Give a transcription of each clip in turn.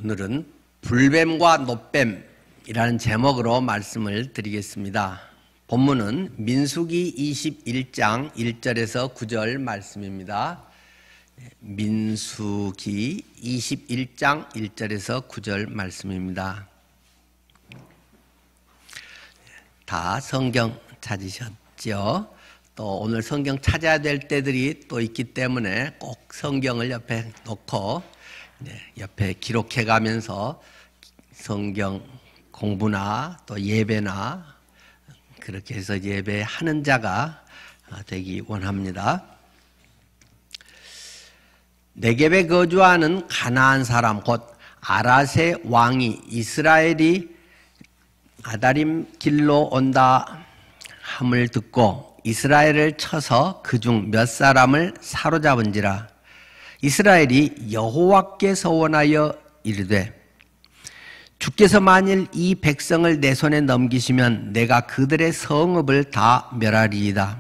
오늘은 불뱀과 놋뱀이라는 제목으로 말씀을 드리겠습니다. 본문은 민수기 21장 1절에서 9절 말씀입니다. 민수기 21장 1절에서 9절 말씀입니다. 다 성경 찾으셨죠? 또 오늘 성경 찾아야 될 때들이 또 있기 때문에 꼭 성경을 옆에 놓고 옆에 기록해 가면서 성경 공부나 또 예배나 그렇게 해서 예배하는 자가 되기 원합니다. 네겝에 거주하는 가나안 사람 곧 아랏의 왕이 이스라엘이 아다림 길로 온다 함을 듣고 이스라엘을 쳐서 그중 몇 사람을 사로잡은지라. 이스라엘이 여호와께 서원하여 이르되 주께서 만일 이 백성을 내 손에 넘기시면 내가 그들의 성읍을 다 멸하리이다.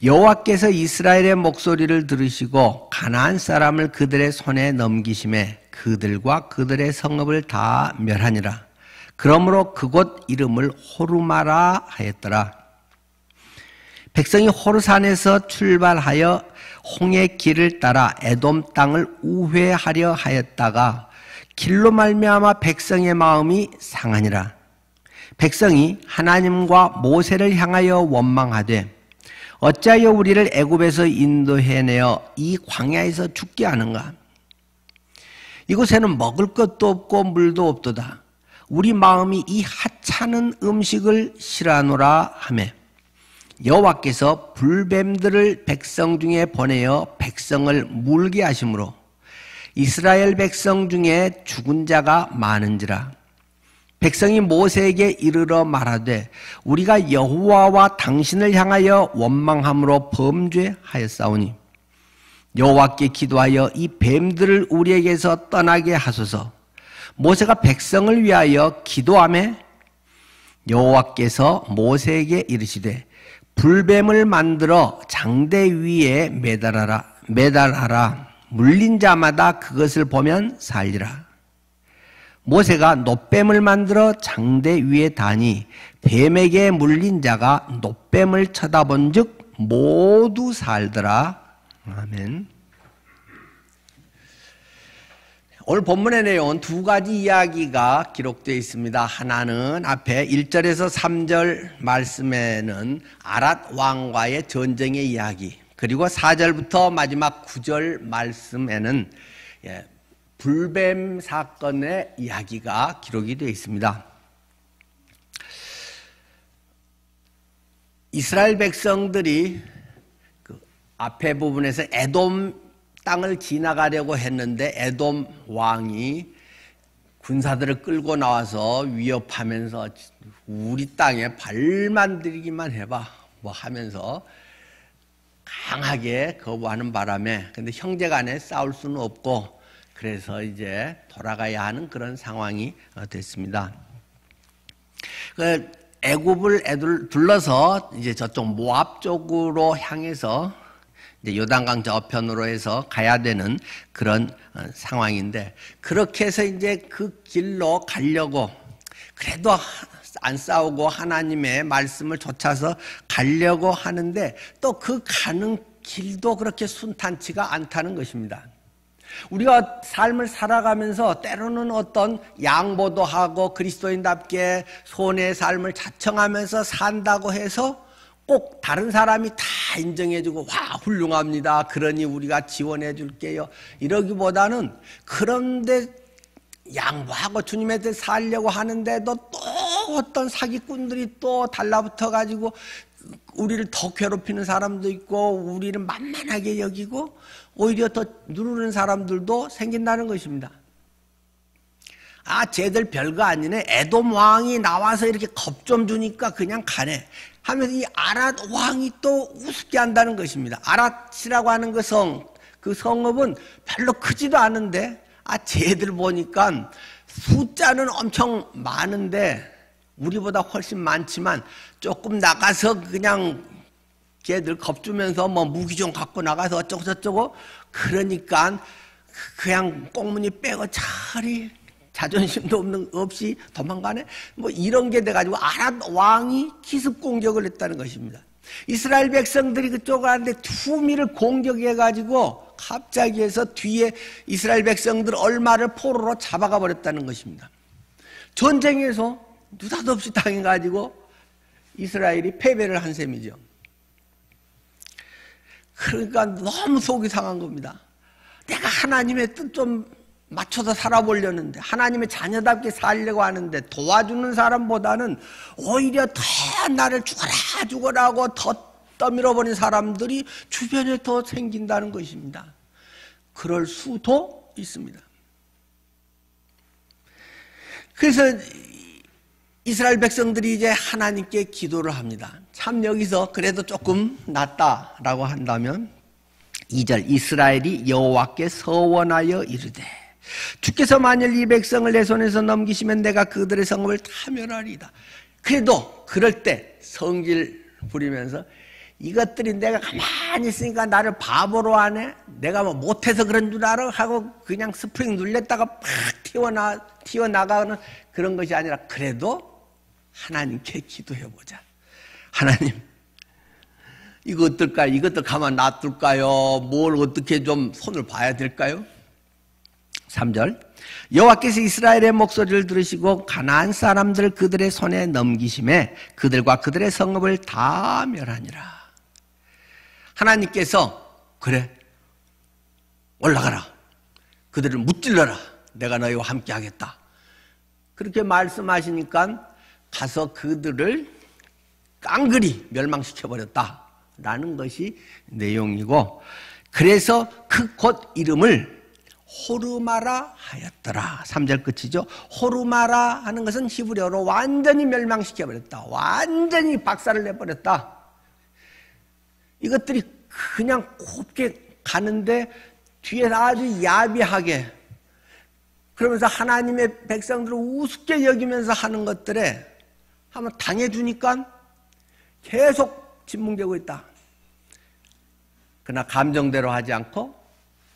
여호와께서 이스라엘의 목소리를 들으시고 가나안 사람을 그들의 손에 넘기심에 그들과 그들의 성읍을 다 멸하니라. 그러므로 그곳 이름을 호르마라 하였더라. 백성이 호르산에서 출발하여 홍해 길을 따라 에돔 땅을 우회하려 하였다가 길로 말미암아 백성의 마음이 상하니라. 백성이 하나님과 모세를 향하여 원망하되 어찌하여 우리를 애굽에서 인도해내어 이 광야에서 죽게 하는가? 이곳에는 먹을 것도 없고 물도 없도다. 우리 마음이 이 하찮은 음식을 싫어하노라 하매 여호와께서 불뱀들을 백성 중에 보내어 백성을 물게 하심으로 이스라엘 백성 중에 죽은 자가 많은지라. 백성이 모세에게 이르러 말하되 우리가 여호와와 당신을 향하여 원망함으로 범죄하였사오니 여호와께 기도하여 이 뱀들을 우리에게서 떠나게 하소서. 모세가 백성을 위하여 기도하매 여호와께서 모세에게 이르시되 불뱀을 만들어 장대 위에 매달아라. 물린 자마다 그것을 보면 살리라. 모세가 놋뱀을 만들어 장대 위에 다니 뱀에게 물린 자가 놋뱀을 쳐다본 즉 모두 살더라. 아멘. 오늘 본문의 내용은 두 가지 이야기가 기록되어 있습니다. 하나는 앞에 1절에서 3절 말씀에는 아랏 왕과의 전쟁의 이야기, 그리고 4절부터 마지막 9절 말씀에는 불뱀 사건의 이야기가 기록이 되어 있습니다. 이스라엘 백성들이 그 앞에 부분에서 에돔 땅을 지나가려고 했는데 에돔 왕이 군사들을 끌고 나와서 위협하면서 우리 땅에 발만 들이기만 해봐 뭐 하면서 강하게 거부하는 바람에 근데 형제간에 싸울 수는 없고 그래서 이제 돌아가야 하는 그런 상황이 됐습니다. 애굽을 둘러서 이제 저쪽 모압 쪽으로 향해서 요단강 저편으로 해서 가야 되는 그런 상황인데 그렇게 해서 이제 그 길로 가려고 그래도 안 싸우고 하나님의 말씀을 좇아서 가려고 하는데 또 그 가는 길도 그렇게 순탄치가 않다는 것입니다. 우리가 삶을 살아가면서 때로는 어떤 양보도 하고 그리스도인답게 손의 삶을 자청하면서 산다고 해서 꼭 다른 사람이 다 인정해주고 와 훌륭합니다. 그러니 우리가 지원해 줄게요. 이러기보다는 그런데 양보하고 주님의 뜻 살려고 하는데도 또 어떤 사기꾼들이 또 달라붙어 가지고 우리를 더 괴롭히는 사람도 있고 우리를 만만하게 여기고 오히려 더 누르는 사람들도 생긴다는 것입니다. 아, 쟤들 별거 아니네. 에돔 왕이 나와서 이렇게 겁 좀 주니까 그냥 가네. 하면서 이 아랏 왕이 또 우습게 한다는 것입니다. 아랏이라고 하는 그 성읍은 별로 크지도 않은데, 쟤들 보니까 숫자는 엄청 많은데, 우리보다 훨씬 많지만 조금 나가서 그냥 걔들 겁주면서 뭐 무기 좀 갖고 나가서 어쩌고저쩌고 그러니까 그냥 꽁무니 빼고 차라리 자존심도 없이 도망가네? 뭐 이런 게 돼가지고 아랏 왕이 기습 공격을 했다는 것입니다. 이스라엘 백성들이 그쪽을 하는데 투미를 공격해가지고 갑자기 해서 뒤에 이스라엘 백성들 얼마를 포로로 잡아가 버렸다는 것입니다. 전쟁에서 느닷없이 당해가지고 이스라엘이 패배를 한 셈이죠. 그러니까 너무 속이 상한 겁니다. 내가 하나님의 뜻 좀 맞춰서 살아보려는데, 하나님의 자녀답게 살려고 하는데 도와주는 사람보다는 오히려 더 나를 죽어라 하고 더 떠밀어버린 사람들이 주변에 더 생긴다는 것입니다. 그럴 수도 있습니다. 그래서 이스라엘 백성들이 이제 하나님께 기도를 합니다. 참 여기서 그래도 조금 낫다라고 한다면 2절 이스라엘이 여호와께 서원하여 이르되 주께서 만일 이 백성을 내 손에서 넘기시면 내가 그들의 성읍을 다 멸하리이다. 그래도 그럴 때 성질 부리면서 이것들이 내가 가만히 있으니까 나를 바보로 하네, 내가 뭐 못해서 그런 줄 알아 하고 그냥 스프링 눌렸다가 팍 튀어나가는 그런 것이 아니라 그래도 하나님께 기도해보자. 하나님 이거 어떨까요? 이것도 가만 놔둘까요? 뭘 어떻게 좀 손을 봐야 될까요? 3절 여호와께서 이스라엘의 목소리를 들으시고 가나안 사람들 그들의 손에 넘기심에 그들과 그들의 성읍을 다 멸하니라. 하나님께서 그래 올라가라, 그들을 무찔러라, 내가 너희와 함께 하겠다 그렇게 말씀하시니까 가서 그들을 깡그리 멸망시켜버렸다라는 것이 내용이고, 그래서 그 곳 이름을 호르마라 하였더라. 3절 끝이죠. 호르마라 하는 것은 히브리어로 완전히 멸망시켜버렸다, 완전히 박살을 내버렸다. 이것들이 그냥 곱게 가는데 뒤에 아주 야비하게 그러면서 하나님의 백성들을 우습게 여기면서 하는 것들에 한번 당해주니까 계속 짓뭉개고 있다. 그러나 감정대로 하지 않고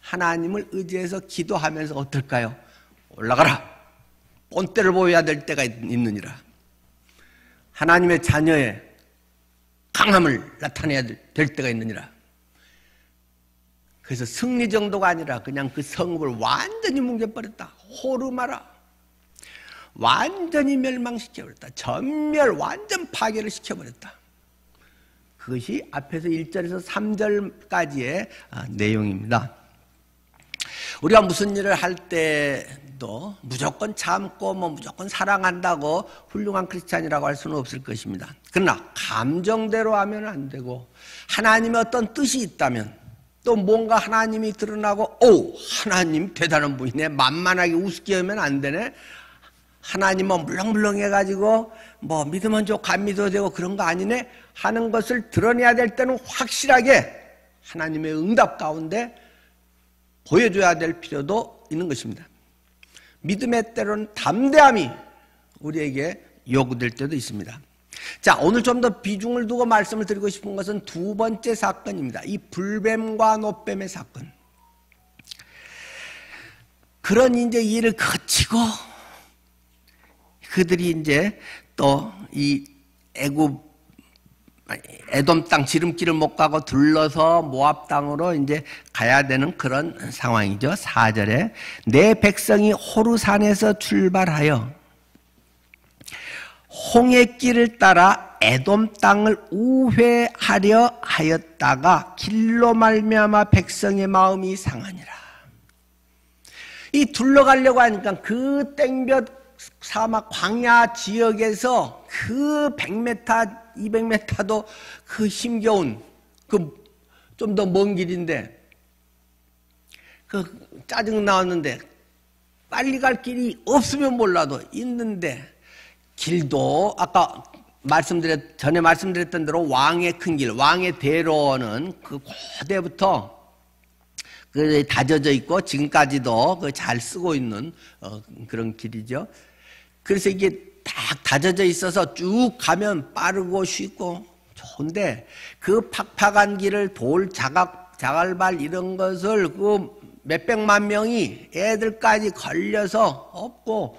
하나님을 의지해서 기도하면서 어떨까요? 올라가라, 본때를 보여야 될 때가 있느니라. 하나님의 자녀의 강함을 나타내야 될 때가 있느니라. 그래서 승리 정도가 아니라 그냥 그 성읍을 완전히 뭉개버렸다. 호르마라, 완전히 멸망시켜버렸다. 전멸, 완전 파괴를 시켜버렸다. 그것이 앞에서 1절에서 3절까지의 내용입니다. 우리가 무슨 일을 할 때도 무조건 참고 무조건 사랑한다고 훌륭한 크리스찬이라고 할 수는 없을 것입니다. 그러나 감정대로 하면 안 되고, 하나님의 어떤 뜻이 있다면, 또 뭔가 하나님이 드러나고 하나님 대단한 분이네, 만만하게 우습게 하면 안 되네, 하나님은 물렁물렁해가지고 뭐 믿으면 좋고 안 믿어도 되고 그런 거 아니네 하는 것을 드러내야 될 때는 확실하게 하나님의 응답 가운데 보여줘야 될 필요도 있는 것입니다. 믿음의 때로는 담대함이 우리에게 요구될 때도 있습니다. 자, 오늘 좀 더 비중을 두고 말씀을 드리고 싶은 것은 두 번째 사건입니다. 이 불뱀과 노뱀의 사건. 그런 이제 일을 거치고 그들이 이제 또 이 에돔 땅 지름길을 못 가고 둘러서 모압 땅으로 이제 가야 되는 그런 상황이죠. 4절에 내 백성이 호르산에서 출발하여 홍해길을 따라 에돔 땅을 우회하려 하였다가 길로 말미암아 백성의 마음이 상하니라. 이 둘러가려고 하니까 그 땡볕 사막 광야 지역에서 그 100m, 200m도 그 힘겨운 그 좀 더 먼 길인데 그 짜증 나왔는데 빨리 갈 길이 없으면 몰라도 있는데, 길도 아까 전에 말씀드렸던 대로 왕의 큰 길, 왕의 대로는 그 고대부터 그 다져져 있고 지금까지도 그 잘 쓰고 있는 그런 길이죠. 그래서 이게 딱 다져져 있어서 쭉 가면 빠르고 쉽고 좋은데 그 팍팍한 길을 돌 자갈발 이런 것을 그 몇백만 명이 애들까지 걸려서 없고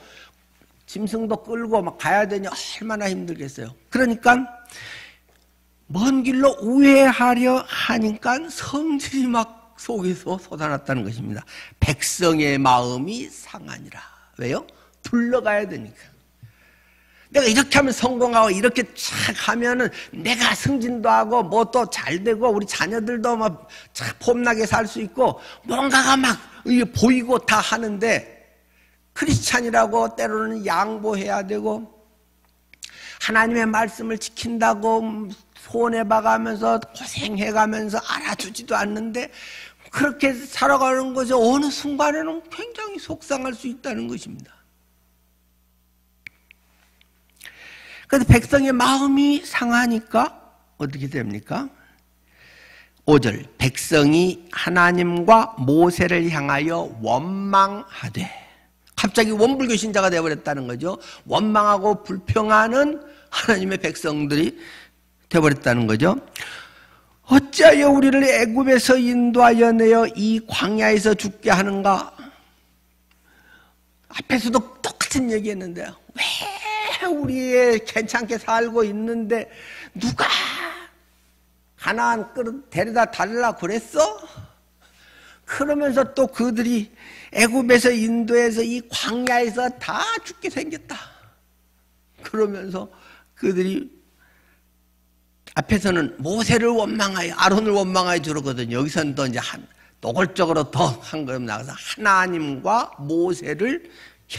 짐승도 끌고 막 가야 되니 얼마나 힘들겠어요. 그러니까 먼 길로 우회하려 하니까 성질이 막 속에서 솟아났다는 것입니다. 백성의 마음이 상하니라. 왜요? 둘러가야 되니까. 내가 이렇게 하면 성공하고 이렇게 착 하면은 내가 승진도 하고 뭐 또 잘 되고 우리 자녀들도 막 착 폼나게 살 수 있고 뭔가가 막 보이고 다 하는데 크리스찬이라고 때로는 양보해야 되고 하나님의 말씀을 지킨다고 손해봐가면서 고생해가면서 알아주지도 않는데 그렇게 살아가는 것이 어느 순간에는 굉장히 속상할 수 있다는 것입니다. 그래서 백성의 마음이 상하니까 어떻게 됩니까? 5절 백성이 하나님과 모세를 향하여 원망하되 갑자기 원불교 신자가 되어버렸다는 거죠. 원망하고 불평하는 하나님의 백성들이 되어버렸다는 거죠. 어찌하여 우리를 애굽에서 인도하여 내어 이 광야에서 죽게 하는가? 앞에서도 똑같은 얘기했는데 왜 우리 괜찮게 살고 있는데 누가 가나안 데려다 달라 그랬어? 그러면서 또 그들이 애굽에서 인도해서 이 광야에서 다 죽게 생겼다. 그러면서 그들이 앞에서는 모세를 원망하여 아론을 원망하여 주거든요. 여기서는 또 이제 노골적으로 더 한 걸음 나가서 하나님과 모세를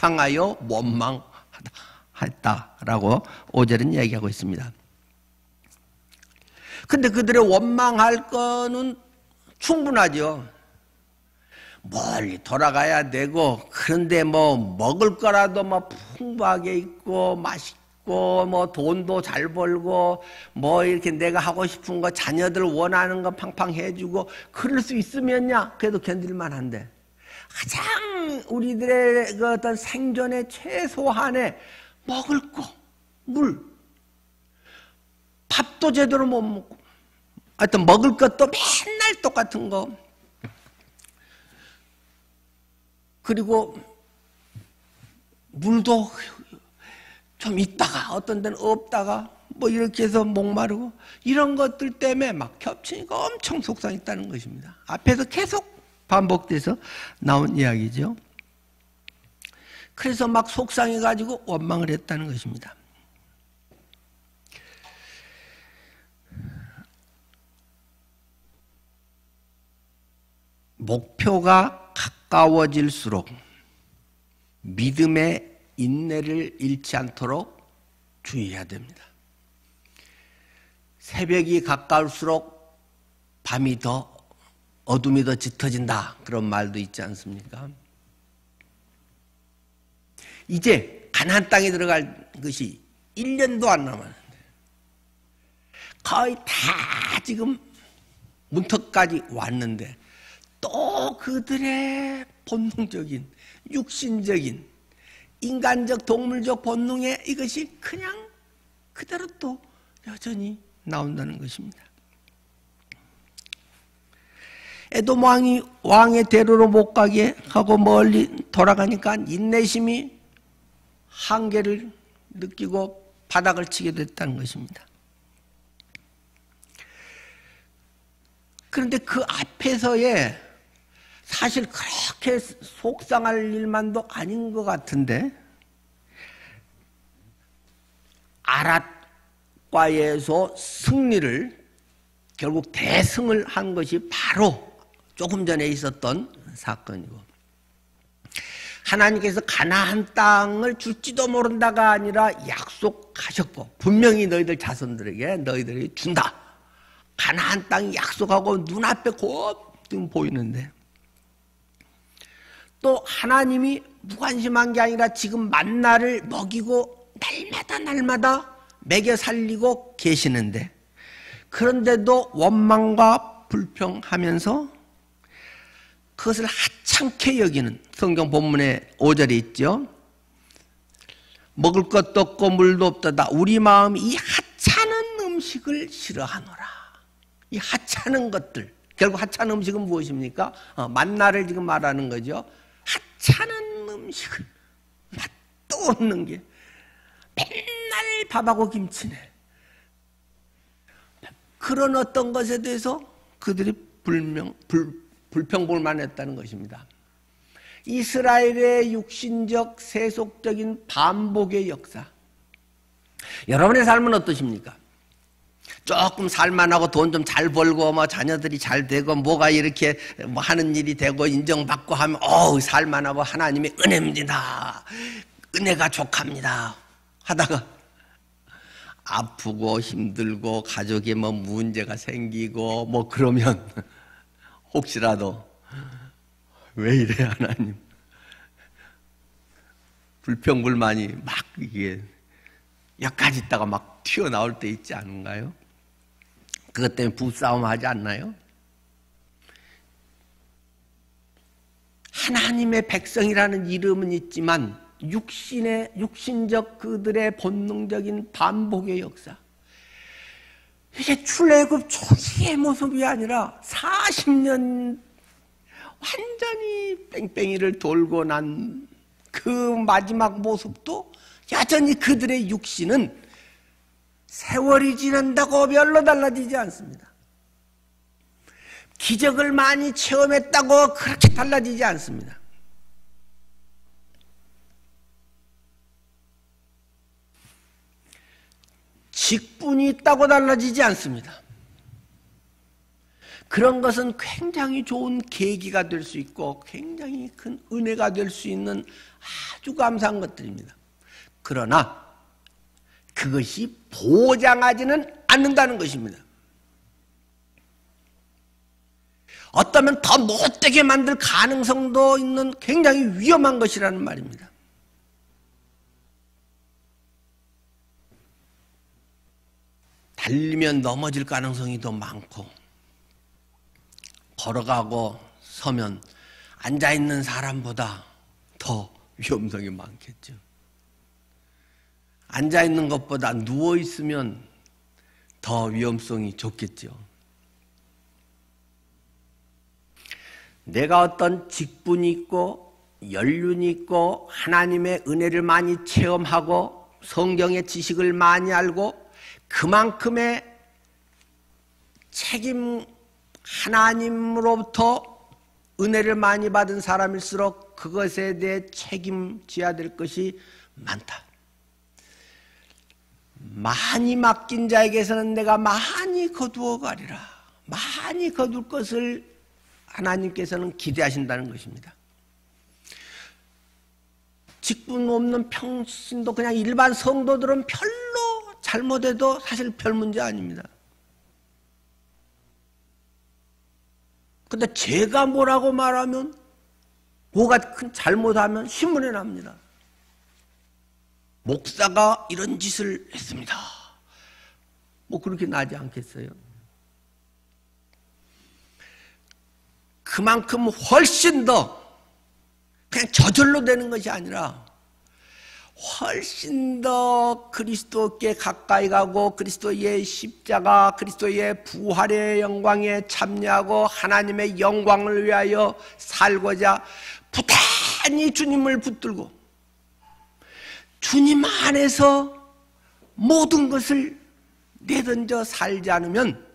향하여 원망했다라고 5절은 얘기하고 있습니다. 근데 그들의 원망할 거는 충분하죠. 멀리 돌아가야 되고 그런데 뭐 먹을 거라도 뭐 풍부하게 있고 맛있고 뭐 돈도 잘 벌고 뭐 이렇게 내가 하고 싶은 거 자녀들 원하는 거 팡팡 해주고 그럴 수 있으면야 그래도 견딜만 한데 가장 우리들의 그 어떤 생존의 최소한의 먹을 거, 물, 밥도 제대로 못 먹고 하여튼 먹을 것도 맨날 똑같은 거 그리고 물도 좀 있다가 어떤 데는 없다가 뭐 이렇게 해서 목마르고 이런 것들 때문에 막 겹치니까 엄청 속상했다는 것입니다. 앞에서 계속 반복돼서 나온 이야기죠. 그래서 막 속상해가지고 원망을 했다는 것입니다. 목표가 가까워질수록 믿음의 인내를 잃지 않도록 주의해야 됩니다. 새벽이 가까울수록 밤이 더 어둠이 더 짙어진다 그런 말도 있지 않습니까? 이제 가나안 땅에 들어갈 것이 1년도 안 남았는데 거의 다 지금 문턱까지 왔는데 또 그들의 본능적인 육신적인 인간적 동물적 본능에 이것이 그냥 그대로 또 여전히 나온다는 것입니다. 에돔 왕이 왕의 대로로 못 가게 하고 멀리 돌아가니까 인내심이 한계를 느끼고 바닥을 치게 됐다는 것입니다. 그런데 그 앞에서의 사실 그렇게 속상할 일만도 아닌 것 같은데 아랏과에서 승리를 결국 대승을 한 것이 바로 조금 전에 있었던 사건이고 하나님께서 가나안 땅을 줄지도 모른다가 아니라 약속하셨고 분명히 너희들 자손들에게 너희들이 준다. 가나안 땅이 약속하고 눈앞에 곧 보이는데 또 하나님이 무관심한 게 아니라 지금 만나를 먹이고 날마다 먹여 살리고 계시는데 그런데도 원망과 불평하면서 그것을 하찮게 여기는 성경 본문에 5절에 있죠. 먹을 것도 없고 물도 없다다. 우리 마음이 이 하찮은 음식을 싫어하노라. 이 하찮은 것들 결국 하찮은 음식은 무엇입니까? 만나를 지금 말하는 거죠. 하찮은 음식을 맛도 없는 게 맨날 밥하고 김치네. 그런 어떤 것에 대해서 그들이 불평불만했다는 것입니다. 이스라엘의 육신적 세속적인 반복의 역사. 여러분의 삶은 어떠십니까? 조금 살만하고 돈 좀 잘 벌고 뭐 자녀들이 잘 되고 뭐가 이렇게 뭐 하는 일이 되고 인정받고 하면 살만하고 하나님의 은혜입니다. 은혜가 족합니다. 하다가 아프고 힘들고 가족에 뭐 문제가 생기고 뭐 그러면 혹시라도 왜 이래 하나님, 불평불만이 막 이게 여기까지 있다가 막 튀어나올 때 있지 않은가요? 그것 때문에 부싸움 하지 않나요? 하나님의 백성이라는 이름은 있지만 육신적 그들의 본능적인 반복의 역사, 이게 출애굽 초기의 모습이 아니라 40년 완전히 뺑뺑이를 돌고 난 그 마지막 모습도 여전히 그들의 육신은 세월이 지난다고 별로 달라지지 않습니다. 기적을 많이 체험했다고 그렇게 달라지지 않습니다. 직분이 있다고 달라지지 않습니다. 그런 것은 굉장히 좋은 계기가 될 수 있고 굉장히 큰 은혜가 될 수 있는 아주 감사한 것들입니다. 그러나 그것이 보장하지는 않는다는 것입니다. 어쩌면 더 못되게 만들 가능성도 있는 굉장히 위험한 것이라는 말입니다. 달리면 넘어질 가능성이 더 많고, 걸어가고 서면 앉아있는 사람보다 더 위험성이 많겠죠. 앉아있는 것보다 누워있으면 더 위험성이 적겠죠. 내가 어떤 직분이 있고 연륜이 있고 하나님의 은혜를 많이 체험하고 성경의 지식을 많이 알고 그만큼의 책임, 하나님으로부터 은혜를 많이 받은 사람일수록 그것에 대해 책임져야 될 것이 많다. 많이 맡긴 자에게서는 내가 많이 거두어 가리라. 많이 거둘 것을 하나님께서는 기대하신다는 것입니다. 직분 없는 평신도 그냥 일반 성도들은 별로 잘못해도 사실 별 문제 아닙니다. 근데 제가 뭐라고 말하면, 뭐가 큰 잘못하면 신문에 납니다. 목사가 이런 짓을 했습니다. 뭐 그렇게 나지 않겠어요? 그만큼 훨씬 더 그냥 저절로 되는 것이 아니라 훨씬 더 그리스도께 가까이 가고 그리스도의 십자가, 그리스도의 부활의 영광에 참여하고 하나님의 영광을 위하여 살고자 부단히 주님을 붙들고 주님 안에서 모든 것을 내던져 살지 않으면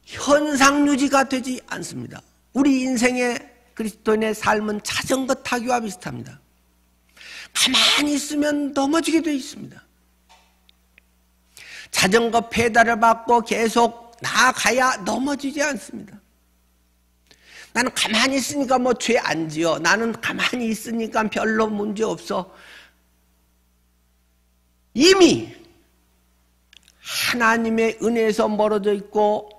현상유지가 되지 않습니다. 우리 인생의 그리스도인의 삶은 자전거 타기와 비슷합니다. 가만히 있으면 넘어지게 되어 있습니다. 자전거 페달을 밟고 계속 나아가야 넘어지지 않습니다. 나는 가만히 있으니까 뭐 죄 안 지어. 나는 가만히 있으니까 별로 문제 없어. 이미 하나님의 은혜에서 멀어져 있고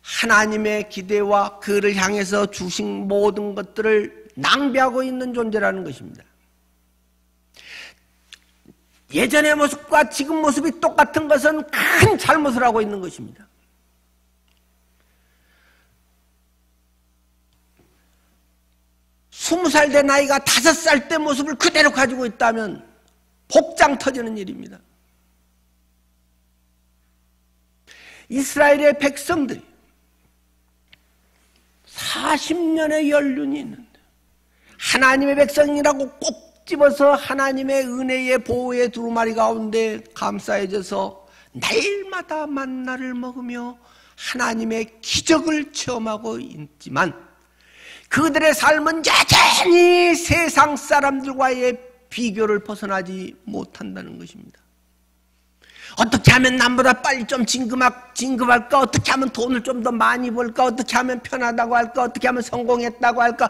하나님의 기대와 그를 향해서 주신 모든 것들을 낭비하고 있는 존재라는 것입니다. 예전의 모습과 지금 모습이 똑같은 것은 큰 잘못을 하고 있는 것입니다. 스무 살 된 아이가 5살 때 모습을 그대로 가지고 있다면 복장 터지는 일입니다. 이스라엘의 백성들이 40년의 연륜이 있는데 하나님의 백성이라고 꼭 집어서 하나님의 은혜의 보호의 두루마리 가운데 감싸여져서 날마다 만나를 먹으며 하나님의 기적을 체험하고 있지만 그들의 삶은 여전히 세상 사람들과의 비교를 벗어나지 못한다는 것입니다. 어떻게 하면 남보다 빨리 좀 진급할까? 어떻게 하면 돈을 좀 더 많이 벌까? 어떻게 하면 편하다고 할까? 어떻게 하면 성공했다고 할까?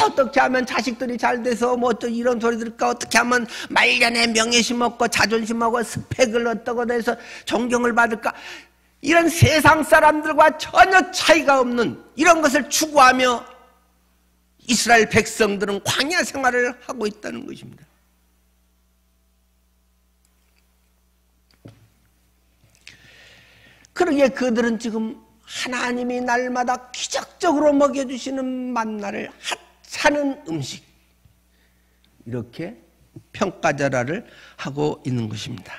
어떻게 하면 자식들이 잘 돼서 뭐 또 이런 소리 들을까? 어떻게 하면 말년에 명예심 얻고 자존심 얻고 스펙을 얻다고 해서 존경을 받을까? 이런 세상 사람들과 전혀 차이가 없는 이런 것을 추구하며 이스라엘 백성들은 광야 생활을 하고 있다는 것입니다. 그러기에 그들은 지금 하나님이 날마다 기적적으로 먹여주시는 만나를 하찮은 음식 이렇게 평가절하를 하고 있는 것입니다.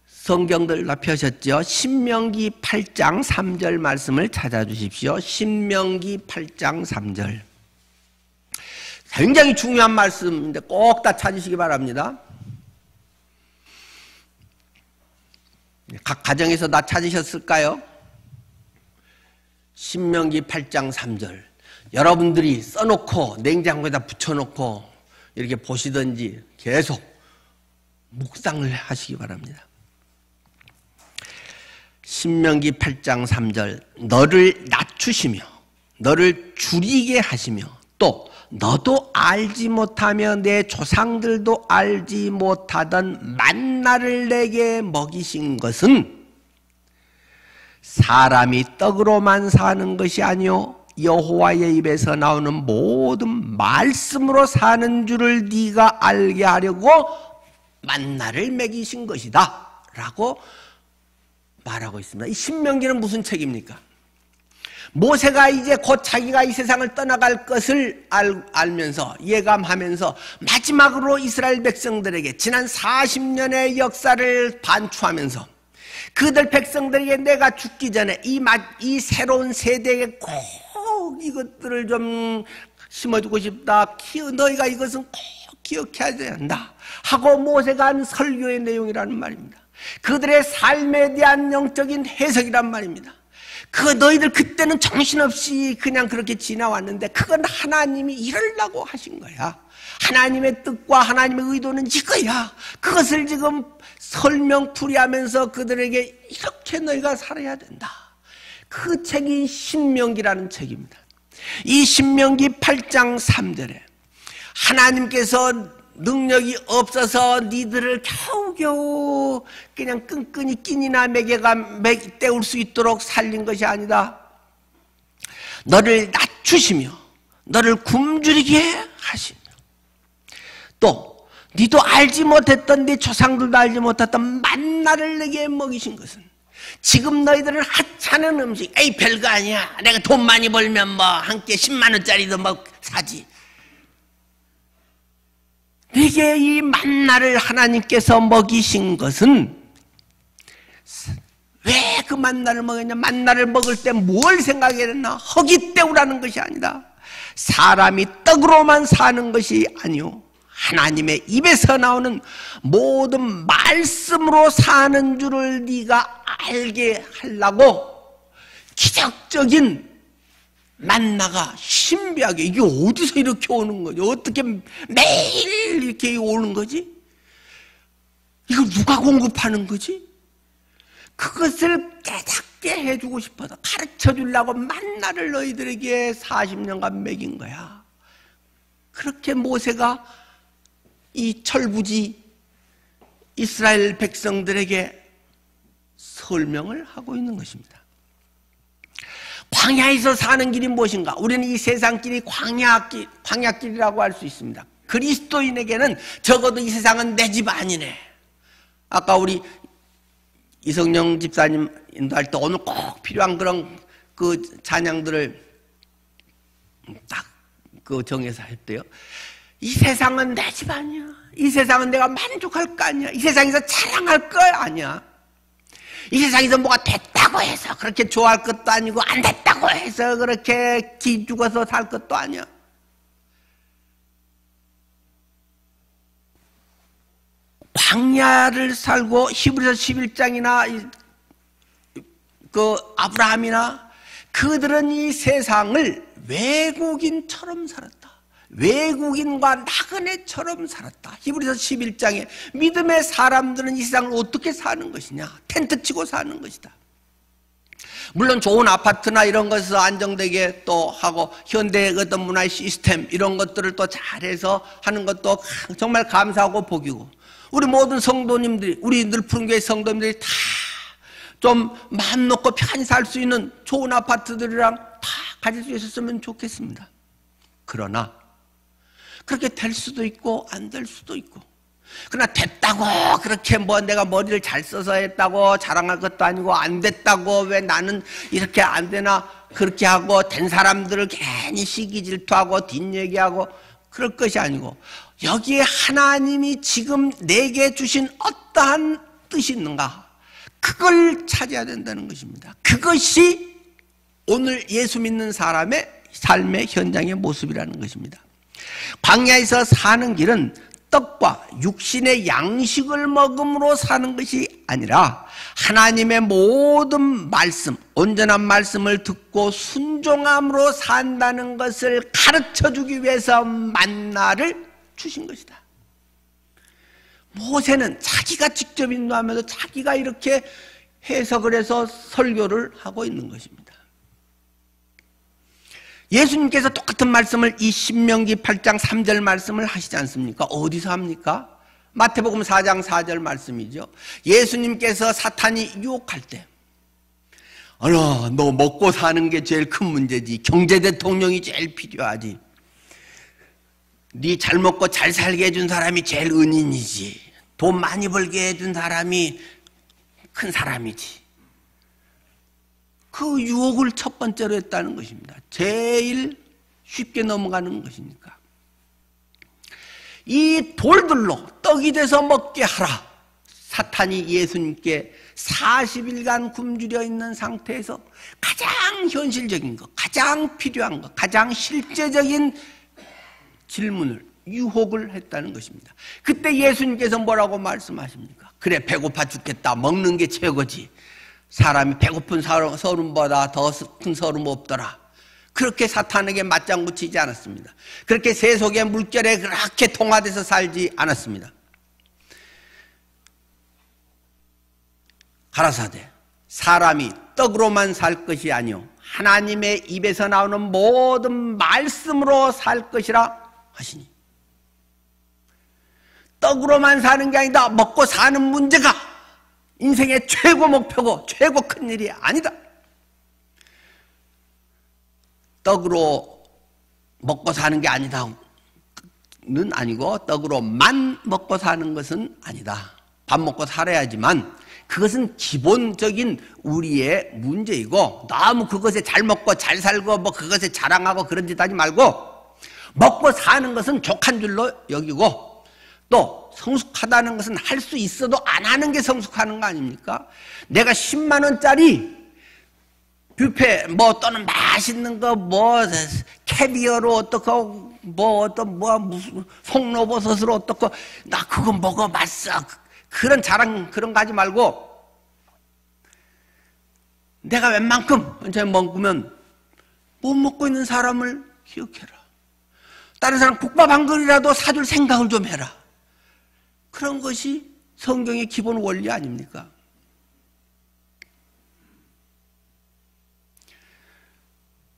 성경들 다 펴셨죠? 신명기 8장 3절 말씀을 찾아주십시오. 신명기 8장 3절 굉장히 중요한 말씀인데 꼭 다 찾으시기 바랍니다. 각 가정에서 다 찾으셨을까요? 신명기 8장 3절 여러분들이 써놓고 냉장고에다 붙여놓고 이렇게 보시든지 계속 묵상을 하시기 바랍니다. 신명기 8장 3절 너를 낮추시며 너를 줄이게 하시며 또 너도 알지 못하며 내 조상들도 알지 못하던 만나를 내게 먹이신 것은 사람이 떡으로만 사는 것이 아니요 여호와의 입에서 나오는 모든 말씀으로 사는 줄을 네가 알게 하려고 만나를 먹이신 것이다 라고 말하고 있습니다. 이 신명기는 무슨 책입니까? 모세가 이제 곧 자기가 이 세상을 떠나갈 것을 알면서 예감하면서 마지막으로 이스라엘 백성들에게 지난 40년의 역사를 반추하면서 그들 백성들에게 내가 죽기 전에 이 새로운 세대에 꼭 이것들을 좀 심어주고 싶다. 너희가 이것은 꼭 기억해야 된다 하고 모세가 한 설교의 내용이라는 말입니다. 그들의 삶에 대한 영적인 해석이란 말입니다. 너희들 그때는 정신없이 그냥 그렇게 지나왔는데 그건 하나님이 이러려고 하신 거야. 하나님의 뜻과 하나님의 의도는 이거야. 그것을 지금 설명풀이하면서 그들에게 이렇게 너희가 살아야 된다. 그 책이 신명기라는 책입니다. 이 신명기 8장 3절에 하나님께서 능력이 없어서 니들을 겨우겨우 그냥 끈끈이 끼니나 때울 수 있도록 살린 것이 아니다. 너를 낮추시며 너를 굶주리게 하시며 또 니도 알지 못했던 네 조상들도 알지 못했던 만나를 내게 먹이신 것은 지금 너희들은 하찮은 음식 에이 별거 아니야. 내가 돈 많이 벌면 뭐 한 끼 10만 원짜리도 뭐 사지. 내게 이 만나를 하나님께서 먹이신 것은 왜 그 만나를 먹였냐? 만나를 먹을 때 뭘 생각해야 되나? 허기 때우라는 것이 아니다. 사람이 떡으로만 사는 것이 아니오 하나님의 입에서 나오는 모든 말씀으로 사는 줄을 네가 알게 하려고 기적적인 만나가 신비하게 이게 어디서 이렇게 오는 거지? 어떻게 매일 이렇게 오는 거지? 이걸 누가 공급하는 거지? 그것을 깨닫게 해주고 싶어서 가르쳐 주려고 만나를 너희들에게 40년간 먹인 거야. 그렇게 모세가 이 철부지 이스라엘 백성들에게 설명을 하고 있는 것입니다. 광야에서 사는 길이 무엇인가? 우리는 이 세상길이 광야길이라고 할 수 있습니다. 그리스도인에게는 적어도 이 세상은 내 집 아니네. 아까 우리 이성영 집사님 인도할 때 오늘 꼭 필요한 그런 그 찬양들을 딱 그 정해서 했대요. 이 세상은 내 집 아니야. 이 세상은 내가 만족할 거 아니야. 이 세상에서 자랑할 거 아니야. 이 세상에서 뭐가 됐다고 해서 그렇게 좋아할 것도 아니고 안 됐다고 해서 그렇게 기죽어서 살 것도 아니야. 광야를 살고 히브리서 11장이나 그 아브라함이나 그들은 이 세상을 외국인처럼 살았다. 외국인과 나그네처럼 살았다. 히브리서 11장에 믿음의 사람들은 이 세상을 어떻게 사는 것이냐? 텐트 치고 사는 것이다. 물론 좋은 아파트나 이런 것에서 안정되게 또 하고 현대의 어떤 문화의 시스템 이런 것들을 또 잘해서 하는 것도 정말 감사하고 복이고, 우리 모든 성도님들이, 우리 늘푸른교회 성도님들이 다 좀 마음 놓고 편히 살 수 있는 좋은 아파트들이랑 다 가질 수 있었으면 좋겠습니다. 그러나 그렇게 될 수도 있고 안 될 수도 있고, 그러나 됐다고 그렇게 뭐 내가 머리를 잘 써서 했다고 자랑할 것도 아니고, 안 됐다고 왜 나는 이렇게 안 되나 그렇게 하고 된 사람들을 괜히 시기 질투하고 뒷얘기하고 그럴 것이 아니고, 여기에 하나님이 지금 내게 주신 어떠한 뜻이 있는가, 그걸 찾아야 된다는 것입니다. 그것이 오늘 예수 믿는 사람의 삶의 현장의 모습이라는 것입니다. 광야에서 사는 길은 떡과 육신의 양식을 먹음으로 사는 것이 아니라 하나님의 모든 말씀, 온전한 말씀을 듣고 순종함으로 산다는 것을 가르쳐주기 위해서 만나를 주신 것이다. 모세는 자기가 직접 인도하면서 자기가 이렇게 해석을 해서 설교를 하고 있는 것입니다. 예수님께서 똑같은 말씀을 이 신명기 8장 3절 말씀을 하시지 않습니까? 어디서 합니까? 마태복음 4장 4절 말씀이죠. 예수님께서 사탄이 유혹할 때, 너 먹고 사는 게 제일 큰 문제지. 경제 대통령이 제일 필요하지. 네 잘 먹고 잘 살게 해준 사람이 제일 은인이지. 돈 많이 벌게 해준 사람이 큰 사람이지. 그 유혹을 첫 번째로 했다는 것입니다. 제일 쉽게 넘어가는 것이니까. 이 돌들로 떡이 돼서 먹게 하라. 사탄이 예수님께 40일간 굶주려 있는 상태에서 가장 현실적인 것, 가장 필요한 것, 가장 실제적인 질문을, 유혹을 했다는 것입니다. 그때 예수님께서 뭐라고 말씀하십니까? 그래, 배고파 죽겠다. 먹는 게 최고지. 사람이 배고픈 서름보다 더 큰 서름 없더라. 그렇게 사탄에게 맞장구 치지 않았습니다. 그렇게 세속의 물결에 그렇게 통화돼서 살지 않았습니다. 가라사대, 사람이 떡으로만 살 것이 아니요 하나님의 입에서 나오는 모든 말씀으로 살 것이라 하시니, 떡으로만 사는 게 아니다. 먹고 사는 문제가 인생의 최고 목표고 최고 큰 일이 아니다. 떡으로 먹고 사는 게 아니다는 아니고, 떡으로만 먹고 사는 것은 아니다. 밥 먹고 살아야지만 그것은 기본적인 우리의 문제이고, 너무 그것에 잘 먹고 잘 살고 뭐 그것에 자랑하고 그런 짓 하지 말고, 먹고 사는 것은 족한 줄로 여기고, 또 성숙하다는 것은 할 수 있어도 안 하는 게 성숙하는 거 아닙니까? 내가 10만 원짜리 뷔페 뭐 또는 맛있는 거 뭐 캐비어로 어떻고 뭐 어떤 뭐 무슨 송로버섯으로 어떻고 나 그거 먹어봤어. 그런 자랑 그런 거 하지 말고, 내가 웬만큼 언제 먹으면 못 먹고 있는 사람을 기억해라. 다른 사람 국밥 한 그릇이라도 사줄 생각을 좀 해라. 그런 것이 성경의 기본 원리 아닙니까?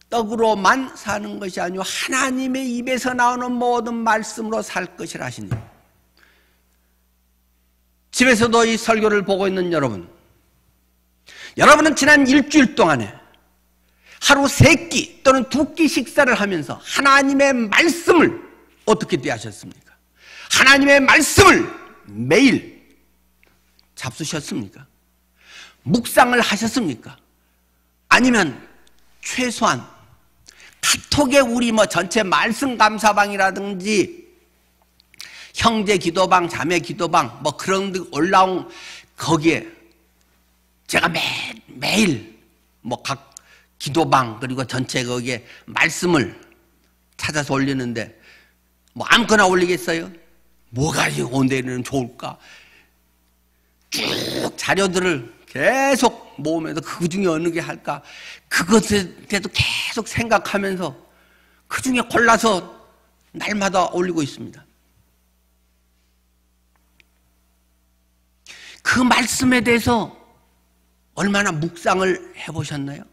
떡으로만 사는 것이 아니고 하나님의 입에서 나오는 모든 말씀으로 살 것이라 하시니, 집에서도 이 설교를 보고 있는 여러분은 지난 일주일 동안에 하루 3끼 또는 2끼 식사를 하면서 하나님의 말씀을 어떻게 대하셨습니까? 하나님의 말씀을 매일 잡수셨습니까? 묵상을 하셨습니까? 아니면 최소한 카톡에 우리 뭐 전체 말씀 감사방이라든지 형제 기도방, 자매 기도방 뭐 그런 데 올라온 거기에 제가 매일 뭐 각 기도방 그리고 전체 거기에 말씀을 찾아서 올리는데 뭐 아무거나 올리겠어요? 뭐가 오늘은 좋을까? 쭉 자료들을 계속 모으면서 그 중에 어느 게 할까? 그것에 대해서 계속 생각하면서 그 중에 골라서 날마다 올리고 있습니다. 그 말씀에 대해서 얼마나 묵상을 해보셨나요?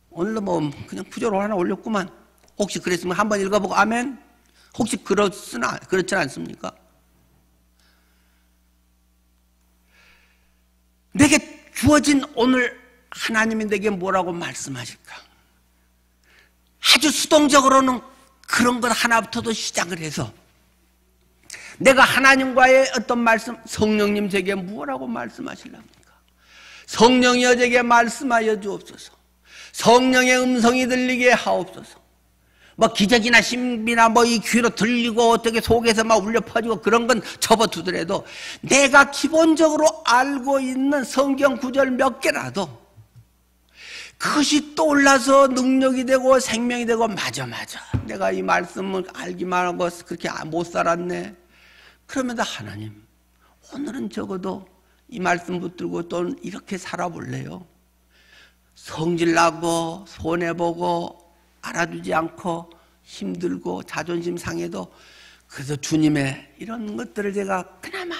오늘도 뭐 그냥 구조로 하나 올렸구만. 혹시 그랬으면 한번 읽어보고 아멘? 혹시 그렇진 않습니까? 내게 주어진 오늘 하나님이 내게 뭐라고 말씀하실까? 아주 수동적으로는 그런 것 하나부터도 시작을 해서 내가 하나님과의 어떤 말씀, 성령님 제게 뭐라고 말씀하실랍니까? 성령이여 제게 말씀하여 주옵소서. 성령의 음성이 들리게 하옵소서. 뭐 기적이나 신비나 뭐 이 귀로 들리고 어떻게 속에서 막 울려 퍼지고 그런 건 접어두더라도 내가 기본적으로 알고 있는 성경 구절 몇 개라도 그것이 떠올라서 능력이 되고 생명이 되고 맞아 내가 이 말씀을 알기만 하고 그렇게 못 살았네. 그러면서 하나님 오늘은 적어도 이 말씀 붙들고 또 이렇게 살아볼래요. 성질나고 손해보고 알아주지 않고 힘들고 자존심 상해도 그래서 주님의 이런 것들을 제가 그나마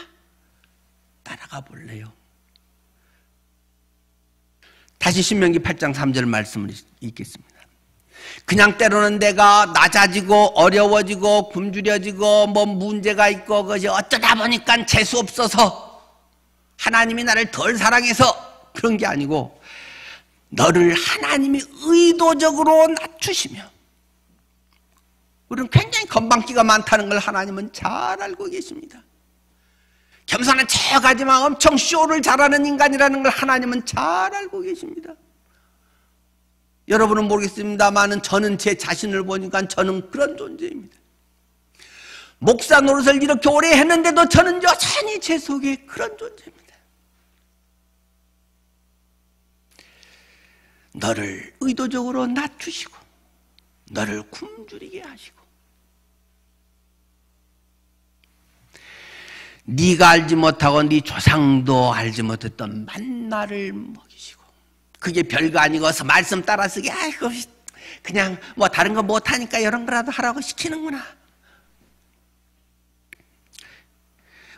따라가 볼래요. 다시 신명기 8장 3절 말씀을 읽겠습니다. 그냥 때로는 내가 낮아지고 어려워지고 굶주려지고 뭐 문제가 있고 그것이 어쩌다 보니까 재수 없어서 하나님이 나를 덜 사랑해서 그런 게 아니고 너를 하나님이 의도적으로 낮추시며 우리는 굉장히 건방기가 많다는 걸 하나님은 잘 알고 계십니다. 겸손한 척하지만 엄청 쇼를 잘하는 인간이라는 걸 하나님은 잘 알고 계십니다. 여러분은 모르겠습니다만 저는 제 자신을 보니까 저는 그런 존재입니다. 목사 노릇을 이렇게 오래 했는데도 저는 여전히 제 속에 그런 존재입니다. 너를 의도적으로 낮추시고 너를 굶주리게 하시고 네가 알지 못하고 네 조상도 알지 못했던 만나를 먹이시고 그게 별거 아니고서 말씀 따라 쓰기 아이고 그냥 뭐 다른 거 못하니까 이런 거라도 하라고 시키는구나.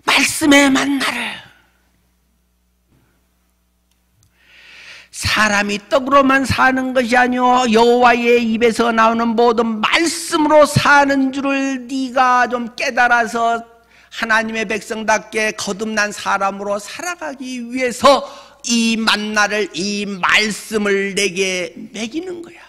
말씀의 만나를 사람이 떡으로만 사는 것이 아니오 여호와의 입에서 나오는 모든 말씀으로 사는 줄을 네가 좀 깨달아서 하나님의 백성답게 거듭난 사람으로 살아가기 위해서 이 만나를 이 말씀을 내게 먹이는 거야.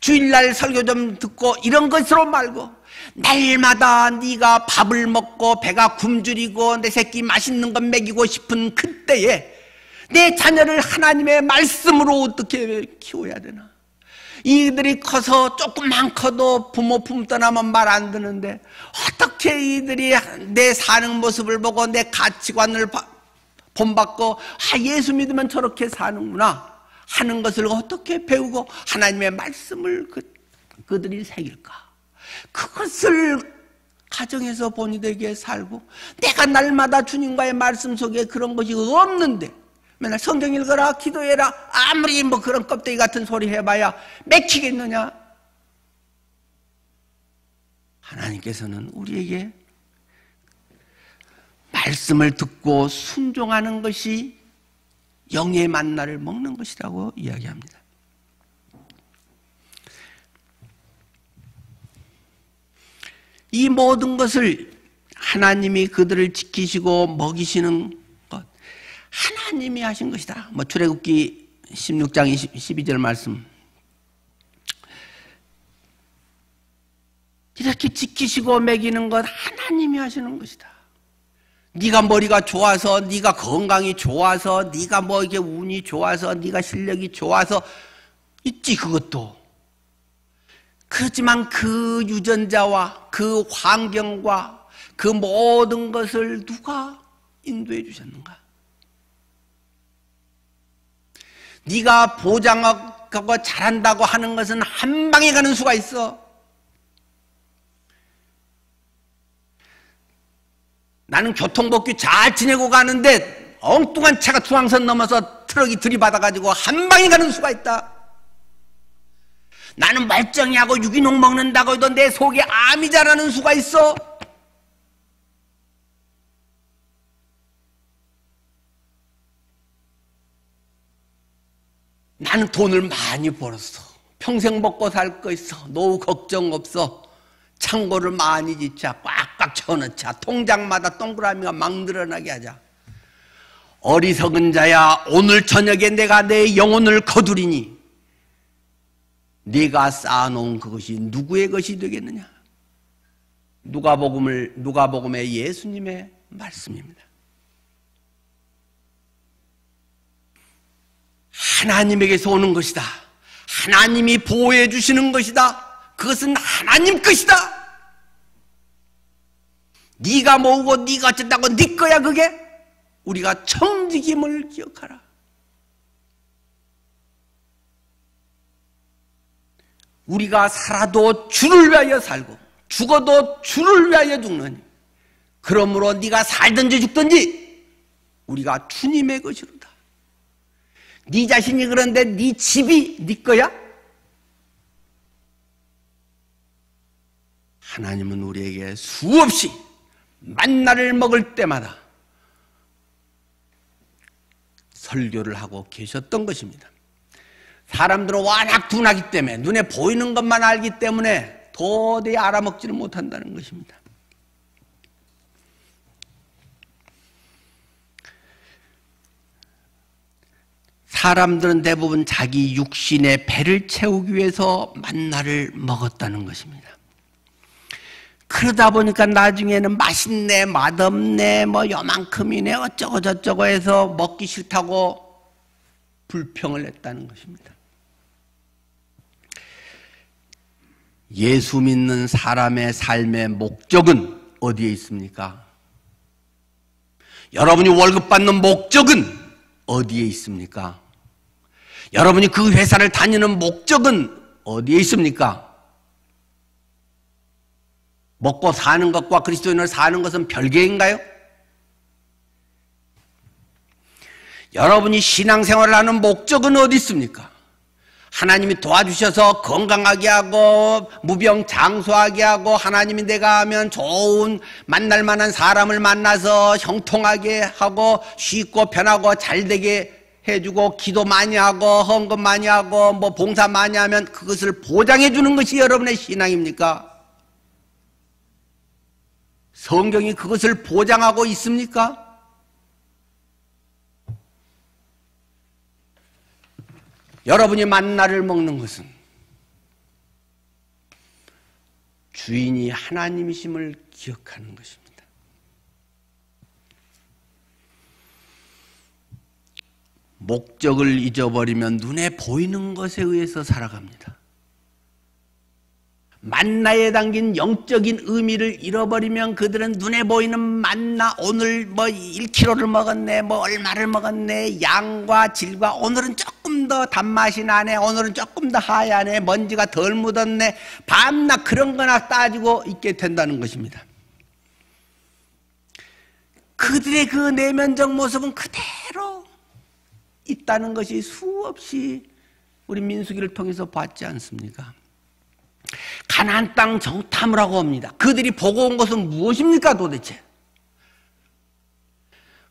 주일날 설교 좀 듣고 이런 것으로 말고 날마다 네가 밥을 먹고 배가 굶주리고 내 새끼 맛있는 것 먹이고 싶은 그때에 내 자녀를 하나님의 말씀으로 어떻게 키워야 되나? 이들이 커서 조금만 커도 부모 품 떠나면 말 안 듣는데 어떻게 이들이 내 사는 모습을 보고 내 가치관을 본받고 예수 믿으면 저렇게 사는구나 하는 것을 어떻게 배우고 하나님의 말씀을 그들이 새길까? 그것을 가정에서 본인에게 살고 내가 날마다 주님과의 말씀 속에 그런 것이 없는데 맨날 성경 읽어라 기도해라 아무리 뭐 그런 껍데기 같은 소리 해봐야 맥히겠느냐? 하나님께서는 우리에게 말씀을 듣고 순종하는 것이 영의 만나를 먹는 것이라고 이야기합니다. 이 모든 것을 하나님이 그들을 지키시고 먹이시는 것 하나님이 하신 것이다. 뭐 출애굽기 16장 12절 말씀 이렇게 지키시고 먹이는 것 하나님이 하시는 것이다. 네가 머리가 좋아서 네가 건강이 좋아서 네가 뭐 이게 운이 좋아서 네가 실력이 좋아서 있지 그것도. 그렇지만 그 유전자와 그 환경과 그 모든 것을 누가 인도해 주셨는가? 네가 보장하고 잘한다고 하는 것은 한 방에 가는 수가 있어. 나는 교통법규 잘 지내고 가는데 엉뚱한 차가 중앙선 넘어서 트럭이 들이받아가지고 한 방에 가는 수가 있다. 나는 멀쩡히하고 유기농 먹는다고 해도 내 속에 암이 자라는 수가 있어. 나는 돈을 많이 벌었어. 평생 먹고 살 거 있어. 노후 걱정 없어. 창고를 많이 짓자. 꽉꽉 채워넣자. 통장마다 동그라미가 막 늘어나게 하자. 어리석은 자야, 오늘 저녁에 내가 내 영혼을 거두리니 네가 쌓아놓은 그것이 누구의 것이 되겠느냐? 누가복음의 예수님의 말씀입니다. 하나님에게서 오는 것이다. 하나님이 보호해 주시는 것이다. 그것은 하나님 것이다. 네가 모으고 네가 어쨌다고 네 거야 그게? 우리가 청지김을 기억하라. 우리가 살아도 주를 위하여 살고 죽어도 주를 위하여 죽느니 그러므로 네가 살든지 죽든지 우리가 주님의 것이로다. 네 자신이 그런데 네 집이 네 거야? 하나님은 우리에게 수없이 만나를 먹을 때마다 설교를 하고 계셨던 것입니다. 사람들은 워낙 둔하기 때문에 눈에 보이는 것만 알기 때문에 도저히 알아먹지를 못한다는 것입니다. 사람들은 대부분 자기 육신의 배를 채우기 위해서 만나를 먹었다는 것입니다. 그러다 보니까 나중에는 맛있네, 맛없네, 뭐 요만큼이네, 어쩌고 저쩌고 해서 먹기 싫다고 불평을 했다는 것입니다. 예수 믿는 사람의 삶의 목적은 어디에 있습니까? 여러분이 월급 받는 목적은 어디에 있습니까? 여러분이 그 회사를 다니는 목적은 어디에 있습니까? 먹고 사는 것과 그리스도인을 사는 것은 별개인가요? 여러분이 신앙생활을 하는 목적은 어디 있습니까? 하나님이 도와주셔서 건강하게 하고 무병장수하게 하고 하나님이 내가 하면 좋은 만날 만한 사람을 만나서 형통하게 하고 쉽고 편하고 잘되게 해주고 기도 많이 하고 헌금 많이 하고 뭐 봉사 많이 하면 그것을 보장해 주는 것이 여러분의 신앙입니까? 성경이 그것을 보장하고 있습니까? 여러분이 만나를 먹는 것은 주인이 하나님이심을 기억하는 것입니다. 목적을 잊어버리면 눈에 보이는 것에 의해서 살아갑니다. 만나에 담긴 영적인 의미를 잃어버리면 그들은 눈에 보이는 만나, 오늘 뭐 1kg를 먹었네, 뭐 얼마를 먹었네, 양과 질과 오늘은 조금 더 단맛이 나네, 오늘은 조금 더 하얗네, 먼지가 덜 묻었네, 밤낮 그런 거나 따지고 있게 된다는 것입니다. 그들의 그 내면적 모습은 그대로 있다는 것이 수없이 우리 민수기를 통해서 봤지 않습니까? 가나안 땅 정탐을 합니다. 그들이 보고 온 것은 무엇입니까 도대체?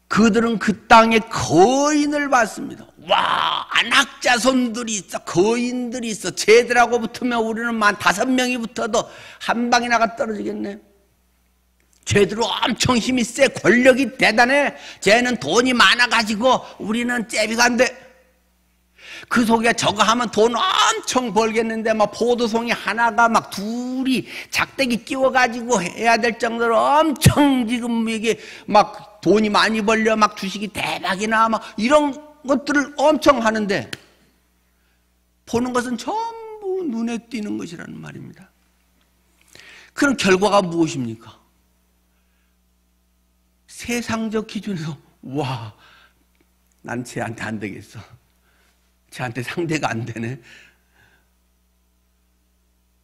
그들은 그 땅에 거인을 봤습니다. 와, 안악자손들이 있어, 거인들이 있어. 쟤들하고 붙으면 우리는 만 5명이 붙어도 한 방에 나가 떨어지겠네. 쟤들은 엄청 힘이 세, 권력이 대단해. 쟤는 돈이 많아가지고 우리는 잽이가 안 돼. 그 속에 저거 하면 돈 엄청 벌겠는데 막 포도송이 하나가 막 둘이 작대기 끼워가지고 해야 될 정도로 엄청 지금 이게 막 돈이 많이 벌려 막 주식이 대박이나 막 이런 것들을 엄청 하는데 보는 것은 전부 눈에 띄는 것이라는 말입니다. 그런 결과가 무엇입니까? 세상적 기준에서 와, 난 쟤한테 안 되겠어. 저한테 상대가 안 되네.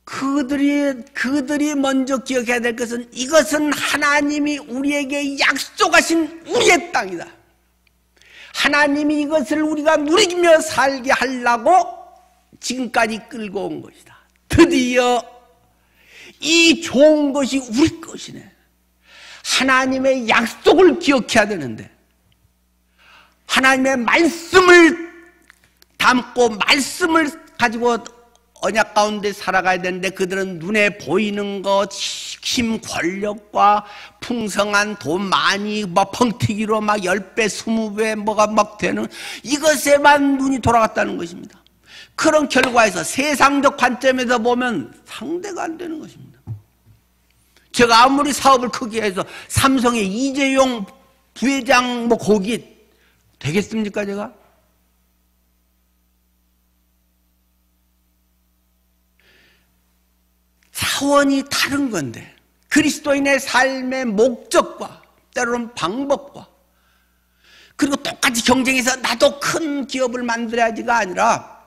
그들이 먼저 기억해야 될 것은 이것은 하나님이 우리에게 약속하신 우리의 땅이다. 하나님이 이것을 우리가 누리며 살게 하려고 지금까지 끌고 온 것이다. 드디어 이 좋은 것이 우리 것이네. 하나님의 약속을 기억해야 되는데, 하나님의 말씀을 담고 말씀을 가지고 언약 가운데 살아가야 되는데, 그들은 눈에 보이는 것, 힘, 권력과 풍성한 돈 많이 막 펑튀기로 막 10배, 20배 뭐가 막 되는 이것에만 눈이 돌아갔다는 것입니다. 그런 결과에서 세상적 관점에서 보면 상대가 안 되는 것입니다. 제가 아무리 사업을 크게 해서 삼성의 이재용 부회장 뭐 거기 되겠습니까, 제가? 차원이 다른 건데, 그리스도인의 삶의 목적과 때로는 방법과, 그리고 똑같이 경쟁해서 나도 큰 기업을 만들어야지가 아니라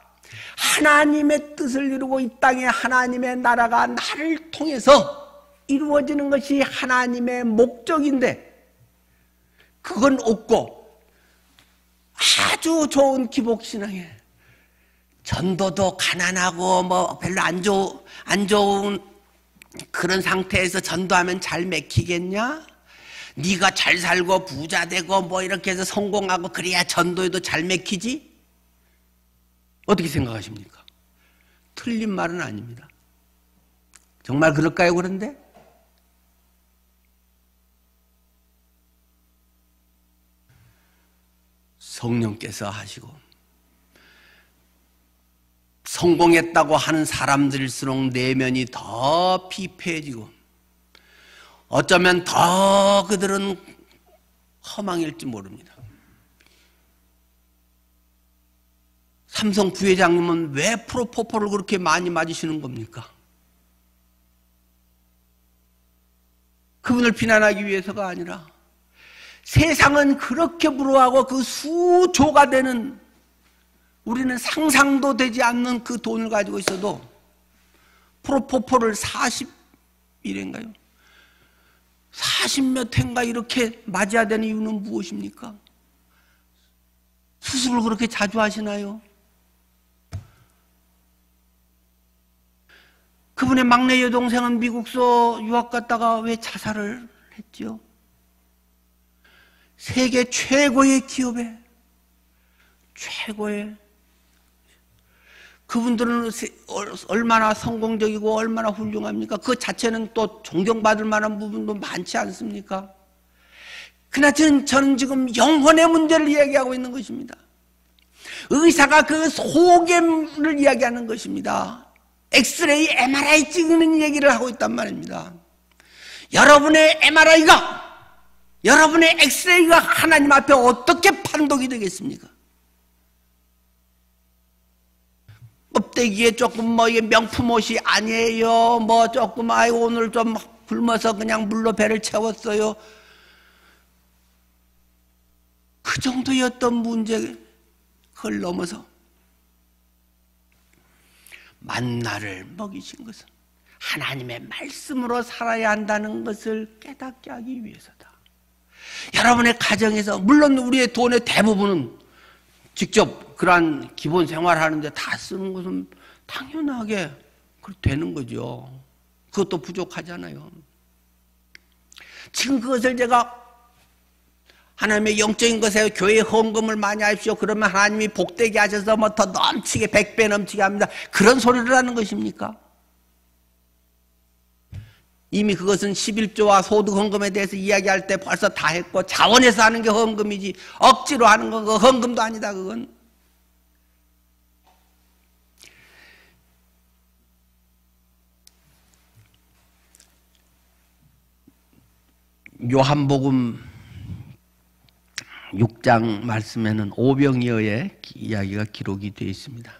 하나님의 뜻을 이루고 이 땅에 하나님의 나라가 나를 통해서 이루어지는 것이 하나님의 목적인데, 그건 없고 아주 좋은 기복신앙에 전도도 가난하고 뭐 별로 안 좋은 그런 상태에서 전도하면 잘 맥히겠냐? 네가 잘 살고 부자 되고 뭐 이렇게 해서 성공하고 그래야 전도에도 잘 맥히지? 어떻게 생각하십니까? 틀린 말은 아닙니다. 정말 그럴까요, 그런데? 성령께서 하시고 성공했다고 하는 사람들일수록 내면이 더 피폐해지고 어쩌면 더 그들은 허망일지 모릅니다. 삼성 부회장님은 왜 프로포폴을 그렇게 많이 맞으시는 겁니까? 그분을 비난하기 위해서가 아니라 세상은 그렇게 불화하고 그 수조가 되는, 우리는 상상도 되지 않는 그 돈을 가지고 있어도 프로포폴을 40일인가요? 40몇 회인가 이렇게 맞아야 되는 이유는 무엇입니까? 수술을 그렇게 자주 하시나요? 그분의 막내 여동생은 미국서 유학 갔다가 왜 자살을 했죠? 세계 최고의 기업에, 최고의, 그분들은 얼마나 성공적이고 얼마나 훌륭합니까? 그 자체는 또 존경받을 만한 부분도 많지 않습니까? 그러나 저는 지금 영혼의 문제를 이야기하고 있는 것입니다. 의사가 그 소견을 이야기하는 것입니다. 엑스레이, MRI 찍는 얘기를 하고 있단 말입니다. 여러분의 MRI가, 여러분의 엑스레이가 하나님 앞에 어떻게 판독이 되겠습니까? 껍데기에 조금 뭐 명품 옷이 아니에요. 뭐 조금 오늘 좀 굶어서 그냥 물로 배를 채웠어요. 그 정도였던 문제, 그걸 넘어서 만나를 먹이신 것은 하나님의 말씀으로 살아야 한다는 것을 깨닫게 하기 위해서다. 여러분의 가정에서, 물론 우리의 돈의 대부분은 직접 그러한 기본 생활하는데 다 쓰는 것은 당연하게 되는 거죠. 그것도 부족하잖아요. 지금 그것을 제가 하나님의 영적인 것에 교회 헌금을 많이 하십시오. 그러면 하나님이 복되게 하셔서 뭐 더 넘치게 100배 넘치게 합니다. 그런 소리를 하는 것입니까? 이미 그것은 11조와 소득 헌금에 대해서 이야기할 때 벌써 다 했고, 자원에서 하는 게 헌금이지 억지로 하는 건 그 헌금도 아니다. 그건 요한복음 6장 말씀에는 오병이어의 이야기가 기록이 되어 있습니다.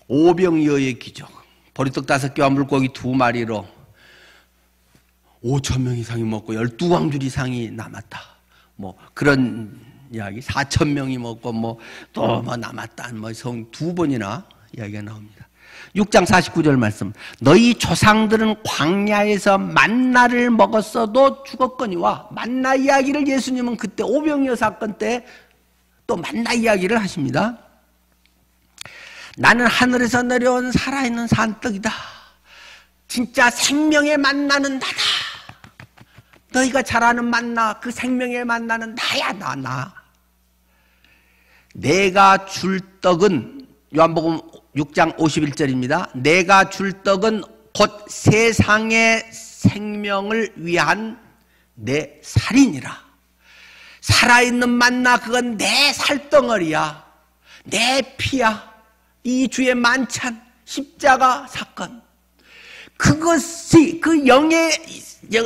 오병이어의 기적, 보리떡 5개와 물고기 2마리로 5,000명 이상이 먹고 12광줄 이상이 남았다. 뭐 그런 이야기 4,000명이 먹고 뭐 또 뭐 남았다 뭐 성 2번이나 이야기가 나옵니다. 6장 49절 말씀. 너희 조상들은 광야에서 만나를 먹었어도 죽었거니와. 만나 이야기를 예수님은 그때 오병이어 사건 때 또 만나 이야기를 하십니다. 나는 하늘에서 내려온 살아있는 산떡이다. 진짜 생명의 만나는 나다. 너희가 잘 아는 만나, 그 생명의 만나는 나야, 나. 내가 줄 떡은, 요한복음 6장 51절입니다. 내가 줄 떡은 곧 세상의 생명을 위한 내 살이니라. 살아있는 만나, 그건 내 살덩어리야. 내 피야. 이 주의 만찬, 십자가 사건. 그것이, 그 영의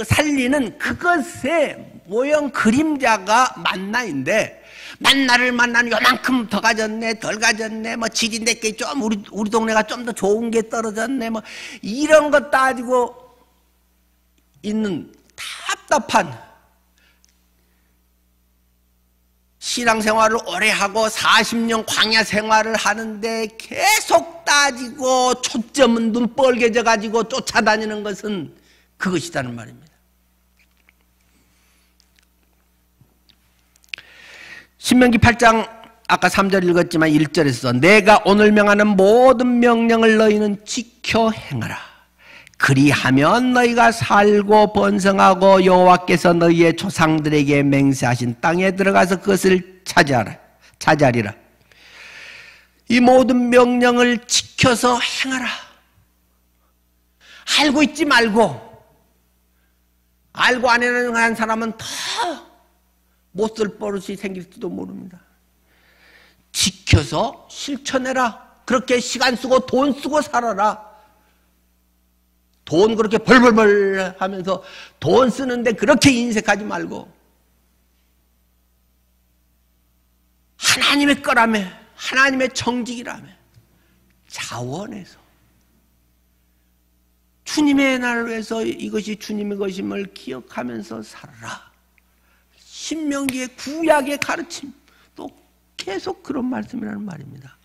살리는 그것의 모형 그림자가 만나인데, 만나를 만나는 요만큼 더 가졌네, 덜 가졌네, 뭐 질이 내게 좀, 우리 동네가 좀 더 좋은 게 떨어졌네, 뭐, 이런 것 따지고 있는 답답한 신앙생활을 오래 하고 40년 광야 생활을 하는데 계속 따지고 초점은 눈 뻘개져 가지고 쫓아다니는 것은 그것이라는 말입니다. 신명기 8장 아까 3절 읽었지만 1절에서 내가 오늘 명하는 모든 명령을 너희는 지켜 행하라. 그리하면 너희가 살고 번성하고 여호와께서 너희의 조상들에게 맹세하신 땅에 들어가서 그것을 차지하리라. 이 모든 명령을 지켜서 행하라. 알고 있지 말고, 알고 안 하는 사람은 더 못 쓸 버릇이 생길지도 모릅니다. 지켜서 실천해라. 그렇게 시간 쓰고 돈 쓰고 살아라. 돈 그렇게 벌벌벌 하면서 돈 쓰는데 그렇게 인색하지 말고 하나님의 거라며, 하나님의 정직이라며 자원해서 주님의 날을 위해서 이것이 주님의 것임을 기억하면서 살아라. 신명기의 구약의 가르침, 또 계속 그런 말씀이라는 말입니다.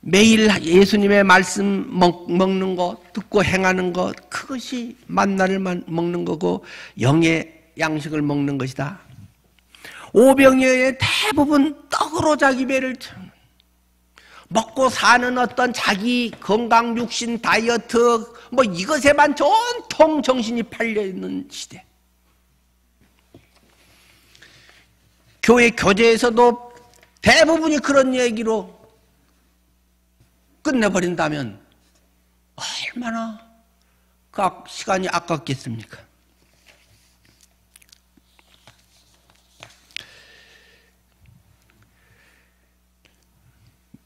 매일 예수님의 말씀 먹는 것, 듣고 행하는 것, 그것이 만나를 먹는 거고 영의 양식을 먹는 것이다. 오병이어의 대부분 떡으로 자기 배를 채우는, 먹고 사는 어떤 자기 건강, 육신, 다이어트 뭐 이것에만 온통 정신이 팔려있는 시대. 교회 교재에서도 대부분이 그런 얘기로 끝내버린다면 얼마나 그 시간이 아깝겠습니까?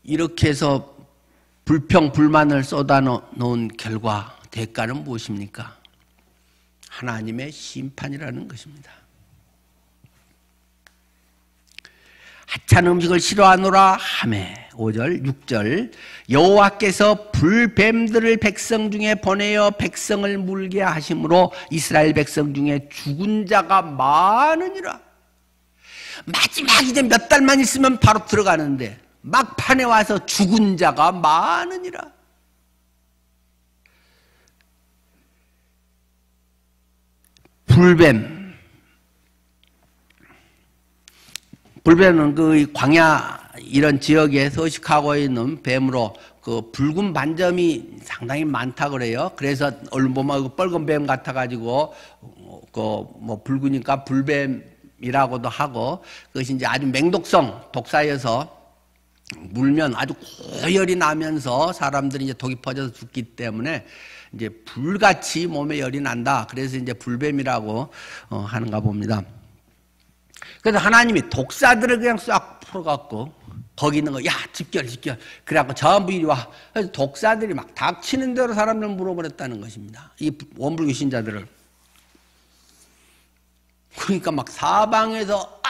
이렇게 해서 불평, 불만을 쏟아놓은 결과 대가는 무엇입니까? 하나님의 심판이라는 것입니다. 하찮은 음식을 싫어하노라 하매 5절 6절 여호와께서 불뱀들을 백성 중에 보내어 백성을 물게 하심으로 이스라엘 백성 중에 죽은 자가 많으니라. 마지막 이제 몇 달만 있으면 바로 들어가는데 막판에 와서 죽은 자가 많으니라. 불뱀은 그 광야 이런 지역에 서식하고 있는 뱀으로 그 붉은 반점이 상당히 많다 그래요. 그래서 얼른 보면 빨간 뱀 같아 가지고 그 뭐 붉으니까 불뱀이라고도 하고, 그것이 이제 아주 맹독성 독사여서 물면 아주 고열이 나면서 사람들이 이제 독이 퍼져서 죽기 때문에 이제 불같이 몸에 열이 난다. 그래서 이제 불뱀이라고 하는가 봅니다. 그래서 하나님이 독사들을 그냥 싹 풀어갖고 거기 있는 거, 야, 집결. 그래갖고 전부 이리 와. 그래서 독사들이 막 닥치는 대로 사람들 물어버렸다는 것입니다. 이 원불교 신자들을. 그러니까 막 사방에서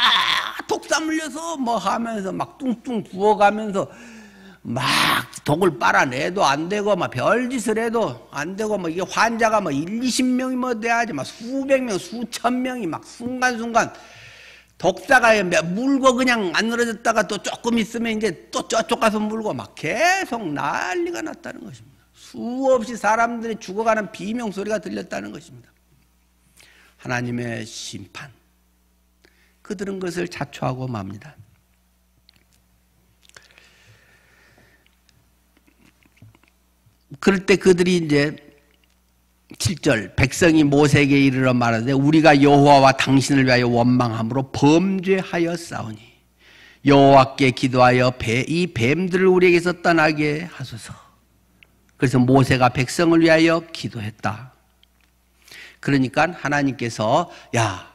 독사 물려서 뭐 하면서 막 뚱뚱 부어가면서 막 독을 빨아내도 안 되고 막 별짓을 해도 안 되고 뭐 이게 환자가 뭐 20명이 뭐 돼야지 막 수백 명, 수천 명이 막 순간순간 독사가 물고 그냥 안 늘어졌다가 또 조금 있으면 이제 또 저쪽 가서 물고 막 계속 난리가 났다는 것입니다. 수없이 사람들이 죽어가는 비명소리가 들렸다는 것입니다. 하나님의 심판. 그들은 그것을 자초하고 맙니다. 그럴 때 그들이 이제 7절 백성이 모세에게 이르러 말하되 우리가 여호와와 당신을 위하여 원망함으로 범죄하였사오니 여호와께 기도하여 이 뱀들을 우리에게서 떠나게 하소서. 그래서 모세가 백성을 위하여 기도했다. 그러니까 하나님께서 야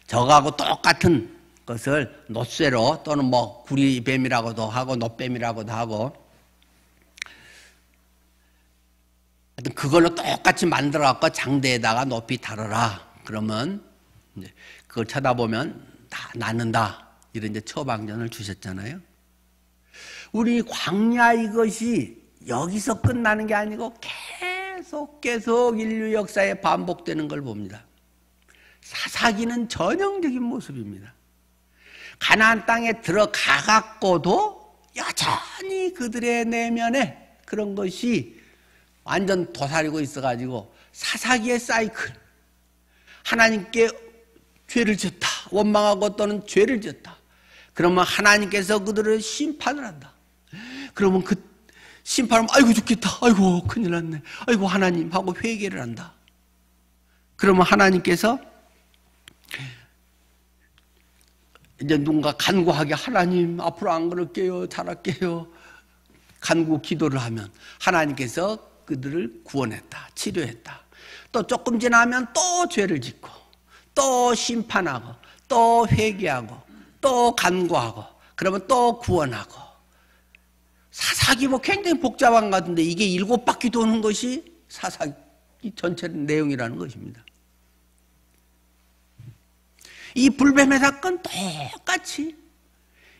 저거하고 똑같은 것을 놋쇠로 또는 뭐 구리뱀이라고도 하고 놋뱀이라고도 하고 그걸로 똑같이 만들어 갖고 장대에다가 높이 달아라. 그러면 그걸 쳐다보면 다 낫는다. 이런 이제 처방전을 주셨잖아요. 우리 광야 이것이 여기서 끝나는 게 아니고 계속 인류 역사에 반복되는 걸 봅니다. 사사기는 전형적인 모습입니다. 가나안 땅에 들어가 갖고도 여전히 그들의 내면에 그런 것이 완전 도사리고 있어가지고 사사기의 사이클. 하나님께 죄를 지었다. 원망하고 또는 죄를 지었다. 그러면 하나님께서 그들을 심판을 한다. 그러면 그 심판하면 아이고 죽겠다. 아이고 큰일 났네. 아이고 하나님 하고 회개를 한다. 그러면 하나님께서 이제 누군가 간구하게 하나님 앞으로 안 그럴게요. 잘할게요. 간구 기도를 하면 하나님께서 그들을 구원했다. 치료했다. 또 조금 지나면 또 죄를 짓고 또 심판하고 또 회개하고 또 간구하고 그러면 또 구원하고 사사기 뭐 굉장히 복잡한 것 같은데 이게 7바퀴 도는 것이 사사기 전체 내용이라는 것입니다. 이 불뱀의 사건 똑같이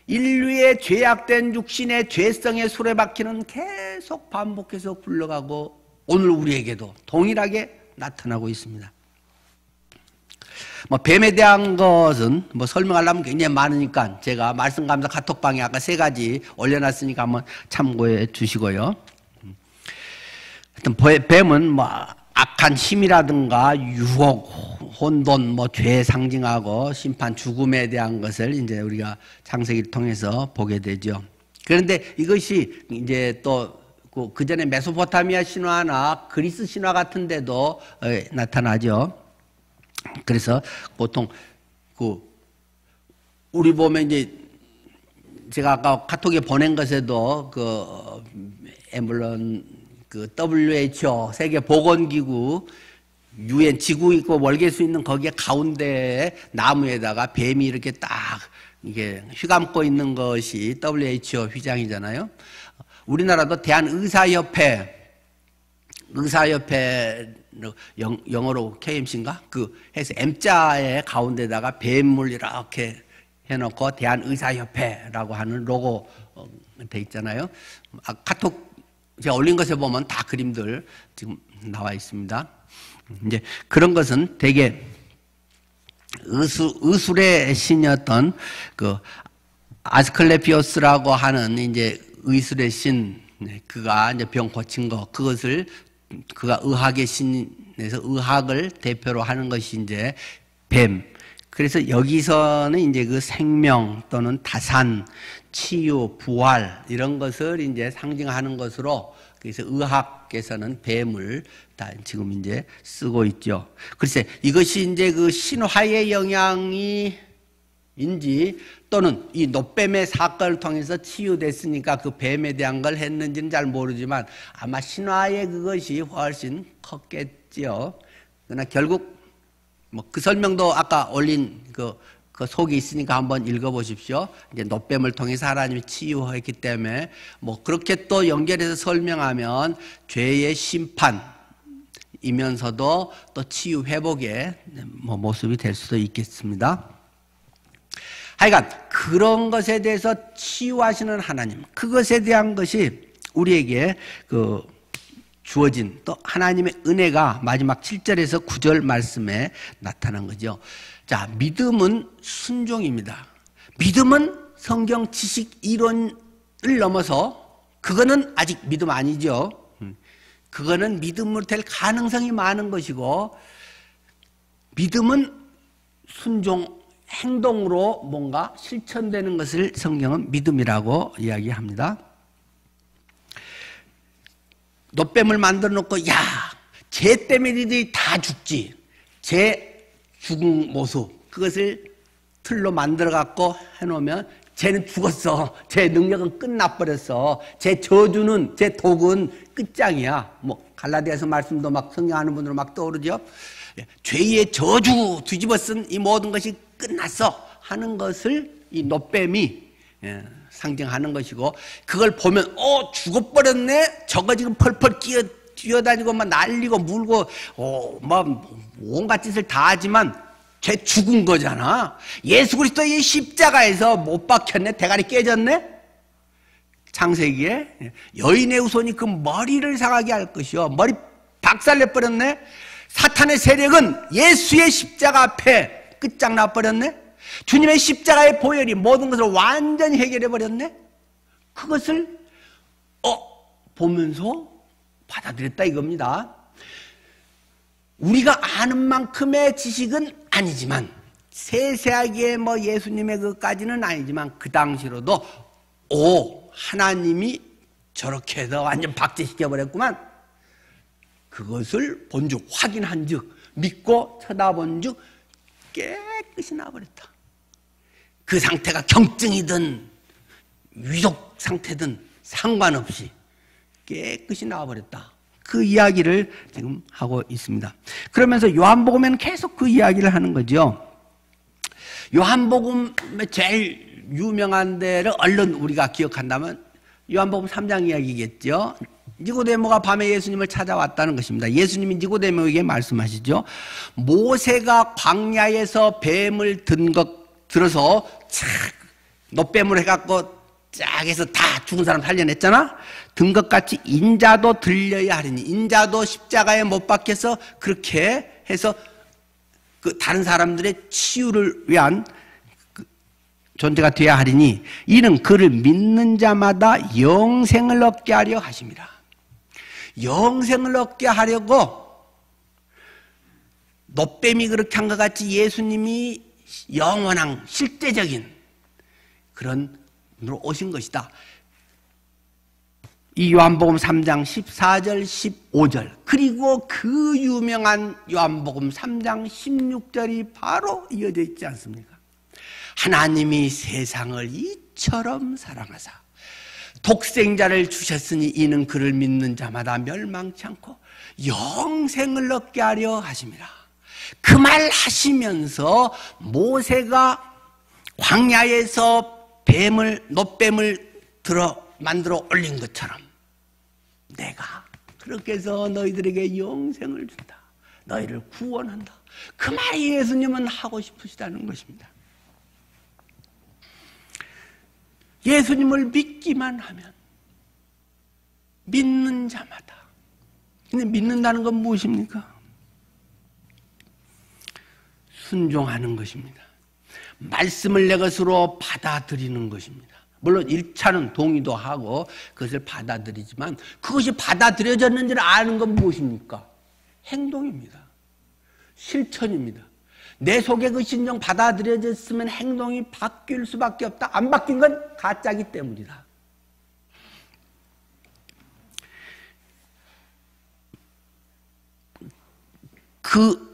인류의 죄악된 육신의 죄성의 수레바퀴는 계속 반복해서 굴러가고 오늘 우리에게도 동일하게 나타나고 있습니다. 뭐 뱀에 대한 것은 뭐 설명하려면 굉장히 많으니까 제가 말씀 감사 카톡방에 아까 3가지 올려놨으니까 한번 참고해 주시고요. 하여튼 뱀은 뭐 악한 힘이라든가 유혹, 혼돈, 뭐 죄 상징하고 심판, 죽음에 대한 것을 이제 우리가 창세기를 통해서 보게 되죠. 그런데 이것이 이제 또 그 전에 메소포타미아 신화나 그리스 신화 같은 데도 나타나죠. 그래서 보통 우리 보면 이제 제가 아까 카톡에 보낸 것에도 물론 WHO 세계보건기구 UN 지구 있고 월계수 있는 거기에 가운데 나무에다가 뱀이 이렇게 딱 이게 휘감고 있는 것이 WHO 휘장이잖아요. 우리나라도 대한의사협회 영어로 KMC인가? 해서 M자의 가운데다가 뱀물 이렇게 해놓고 대한의사협회라고 하는 로고 돼 있잖아요. 카톡 제가 올린 것에 보면 다 그림들 지금 나와 있습니다. 이제 그런 것은 되게 의술의 신이었던 아스클레피오스라고 하는 이제 의술의 신, 그가 이제 병 고친 거, 그것을 그가 의학의 신에서 의학을 대표로 하는 것이 이제 뱀. 그래서 여기서는 이제 그 생명 또는 다산, 치유, 부활 이런 것을 이제 상징하는 것으로 그래서 의학에서는 뱀을 다 지금 이제 쓰고 있죠. 글쎄 이것이 이제 그 신화의 영향이 인지 또는 이 놋뱀의 사건을 통해서 치유됐으니까 그 뱀에 대한 걸 했는지는 잘 모르지만 아마 신화의 그것이 훨씬 컸겠지요. 그러나 결국 뭐 그 설명도 아까 올린 그 속에 있으니까 한번 읽어보십시오. 이제 놋뱀을 통해서 하나님이 치유했기 때문에 뭐 그렇게 또 연결해서 설명하면 죄의 심판이면서도 또 치유 회복의 뭐 모습이 될 수도 있겠습니다. 하여간 그런 것에 대해서 치유하시는 하나님, 그것에 대한 것이 우리에게 주어진 또 하나님의 은혜가 마지막 7절에서 9절 말씀에 나타난 거죠. 자, 믿음은 순종입니다. 믿음은 성경 지식 이론을 넘어서 그거는 아직 믿음 아니죠. 그거는 믿음으로 될 가능성이 많은 것이고, 믿음은 순종, 행동으로 뭔가 실천되는 것을 성경은 믿음이라고 이야기합니다. 놋뱀을 만들어 놓고, 야, 쟤 때문에 니들이 다 죽지. 쟤 죽은 모습, 그것을 틀로 만들어 갖고 해놓으면 쟤는 죽었어. 쟤 능력은 끝나버렸어. 쟤 저주는, 쟤 독은 끝장이야. 뭐 갈라디아서 말씀도 막 성경하는 분으로 막 떠오르죠. 죄의 저주 뒤집어 쓴 이 모든 것이 끝났어 하는 것을 이 놋뱀이 상징하는 것이고, 그걸 보면 죽어버렸네. 저거 지금 펄펄 뛰어다니고 막 날리고 물고 막 온갖 짓을 다 하지만 쟤 죽은 거잖아. 예수 그리스도의 십자가에서 못 박혔네. 대가리 깨졌네. 창세기에 여인의 후손이 그 머리를 상하게 할 것이요, 머리 박살내버렸네. 사탄의 세력은 예수의 십자가 앞에 끝장나버렸네. 주님의 십자가의 보혈이 모든 것을 완전히 해결해버렸네. 그것을 보면서 받아들였다 이겁니다. 우리가 아는 만큼의 지식은 아니지만, 세세하게 뭐 예수님의 그까지는 아니지만, 그 당시로도 하나님이 저렇게 해서 완전 박제시켜버렸구만. 그것을 본즉 확인한즉, 믿고 쳐다본즉 깨끗이 나버렸다. 그 상태가 경증이든 위독 상태든 상관없이 깨끗이 나와버렸다. 그 이야기를 지금 하고 있습니다. 그러면서 요한복음에는 계속 그 이야기를 하는 거죠. 요한복음의 제일 유명한 데를 얼른 우리가 기억한다면 요한복음 3장 이야기겠죠. 니고데모가 밤에 예수님을 찾아왔다는 것입니다. 예수님이 니고데모에게 말씀하시죠. 모세가 광야에서 뱀을 들어서 착 놋뱀을 해갖고 쫙 해서 다 죽은 사람 살려냈잖아. 든 것 같이 인자도 들려야 하리니, 인자도 십자가에 못 박혀서 그렇게 해서 그 다른 사람들의 치유를 위한 존재가 되어야 하리니, 이는 그를 믿는 자마다 영생을 얻게 하려 하심이라. 영생을 얻게 하려고 놋뱀이 그렇게 한 것 같이 예수님이 영원한 실제적인 그런 분으로 오신 것이다. 이 요한복음 3장 14절 15절 그리고 그 유명한 요한복음 3장 16절이 바로 이어져 있지 않습니까? 하나님이 세상을 이처럼 사랑하사 독생자를 주셨으니 이는 그를 믿는 자마다 멸망치 않고 영생을 얻게 하려 하심이라. 그 말 하시면서 모세가 광야에서 놋뱀을 만들어 올린 것처럼 내가 그렇게 해서 너희들에게 영생을 준다. 너희를 구원한다. 그 말이 예수님은 하고 싶으시다는 것입니다. 예수님을 믿기만 하면 믿는 자마다. 근데 믿는다는 건 무엇입니까? 순종하는 것입니다. 말씀을 내 것으로 받아들이는 것입니다. 물론 1차는 동의도 하고 그것을 받아들이지만, 그것이 받아들여졌는지를 아는 건 무엇입니까? 행동입니다. 실천입니다. 내 속에 그 신정 받아들여졌으면 행동이 바뀔 수밖에 없다. 안 바뀐 건 가짜기 때문이다. 그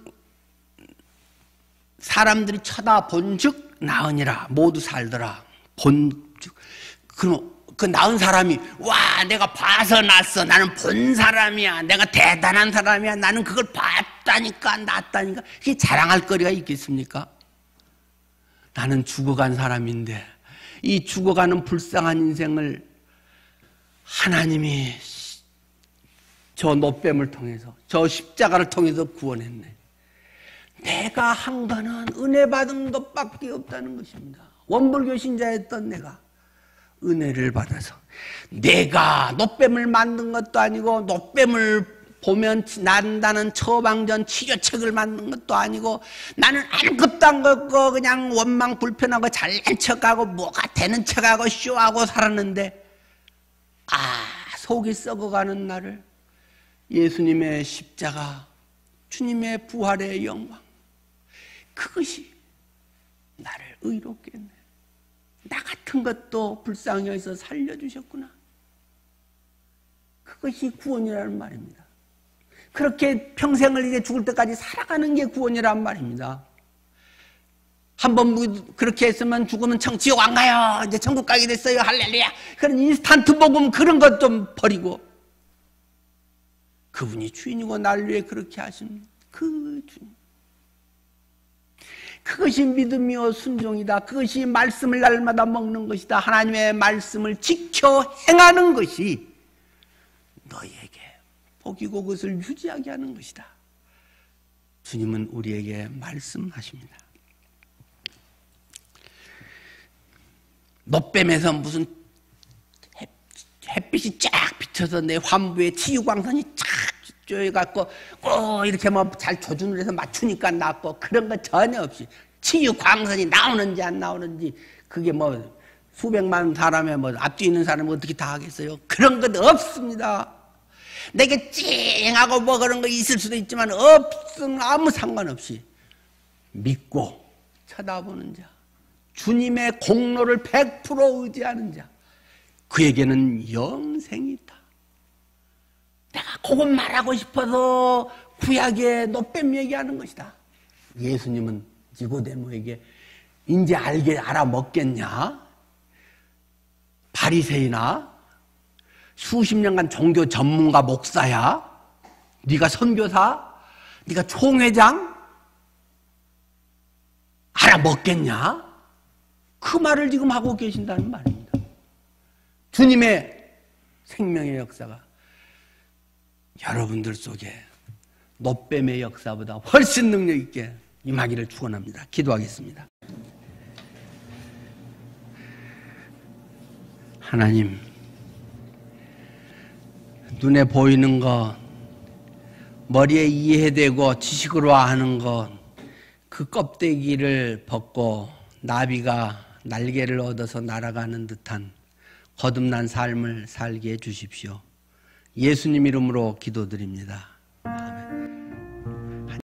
사람들이 쳐다본즉 나으니라. 모두 살더라. 본즉. 그럼 그 나은 사람이 와 내가 봐서 났어. 나는 본 사람이야. 내가 대단한 사람이야. 나는 그걸 봤다니까 났다니까. 이게 자랑할 거리가 있겠습니까? 나는 죽어간 사람인데 이 죽어가는 불쌍한 인생을 하나님이 저 놋뱀을 통해서 저 십자가를 통해서 구원했네. 내가 한 거는 은혜 받은 것밖에 없다는 것입니다. 원불교 신자였던 내가 은혜를 받아서 내가 노뱀을 만든 것도 아니고 노뱀을 보면 난다는 처방전 치료책을 만든 것도 아니고 나는 아무것도 안 걷고 그냥 원망 불편하고 잘난 척하고 뭐가 되는 척하고 쇼하고 살았는데 속이 썩어가는 나를 예수님의 십자가 주님의 부활의 영광 그것이 나를 의롭게 했네. 나 같은 것도 불쌍히 여기서 살려주셨구나. 그것이 구원이라는 말입니다. 그렇게 평생을 이제 죽을 때까지 살아가는 게 구원이란 말입니다. 한번 그렇게 했으면 죽으면 지옥 안 가요. 이제 천국 가게 됐어요. 할렐루야. 그런 인스턴트 복음 그런 것 좀 버리고 그분이 주인이고 날 위해 그렇게 하신 그 주님. 그것이 믿음이요 순종이다. 그것이 말씀을 날마다 먹는 것이다. 하나님의 말씀을 지켜 행하는 것이 너희에게 복이고 그것을 유지하게 하는 것이다. 주님은 우리에게 말씀하십니다. 노뱀에서 무슨 햇빛이 쫙 비쳐서 내 환부에 치유광선이 쫙 쪼여갖고 이렇게 뭐 잘 조준을 해서 맞추니까 낫고 그런 거 전혀 없이 치유광선이 나오는지 안 나오는지 그게 뭐 수백만 사람의 뭐 앞뒤 있는 사람이 어떻게 다 하겠어요? 그런 것 없습니다. 내게 찡하고 뭐 그런 거 있을 수도 있지만 없음 아무 상관없이 믿고 쳐다보는 자 주님의 공로를 100% 의지하는 자 그에게는 영생이 있다. 내가 그것 말하고 싶어서 구약의 노뱀 얘기하는 것이다. 예수님은 니고데모에게 이제 알아먹겠냐? 바리새인아? 수십 년간 종교 전문가 목사야? 네가 선교사? 네가 총회장? 알아먹겠냐? 그 말을 지금 하고 계신다는 말입니다. 주님의 생명의 역사가 여러분들 속에 노뱀의 역사보다 훨씬 능력 있게 임하기를 축원합니다. 기도하겠습니다. 하나님, 눈에 보이는 것, 머리에 이해되고 지식으로 아는 것, 그 껍데기를 벗고 나비가 날개를 얻어서 날아가는 듯한 거듭난 삶을 살게 해주십시오. 예수님 이름으로 기도드립니다.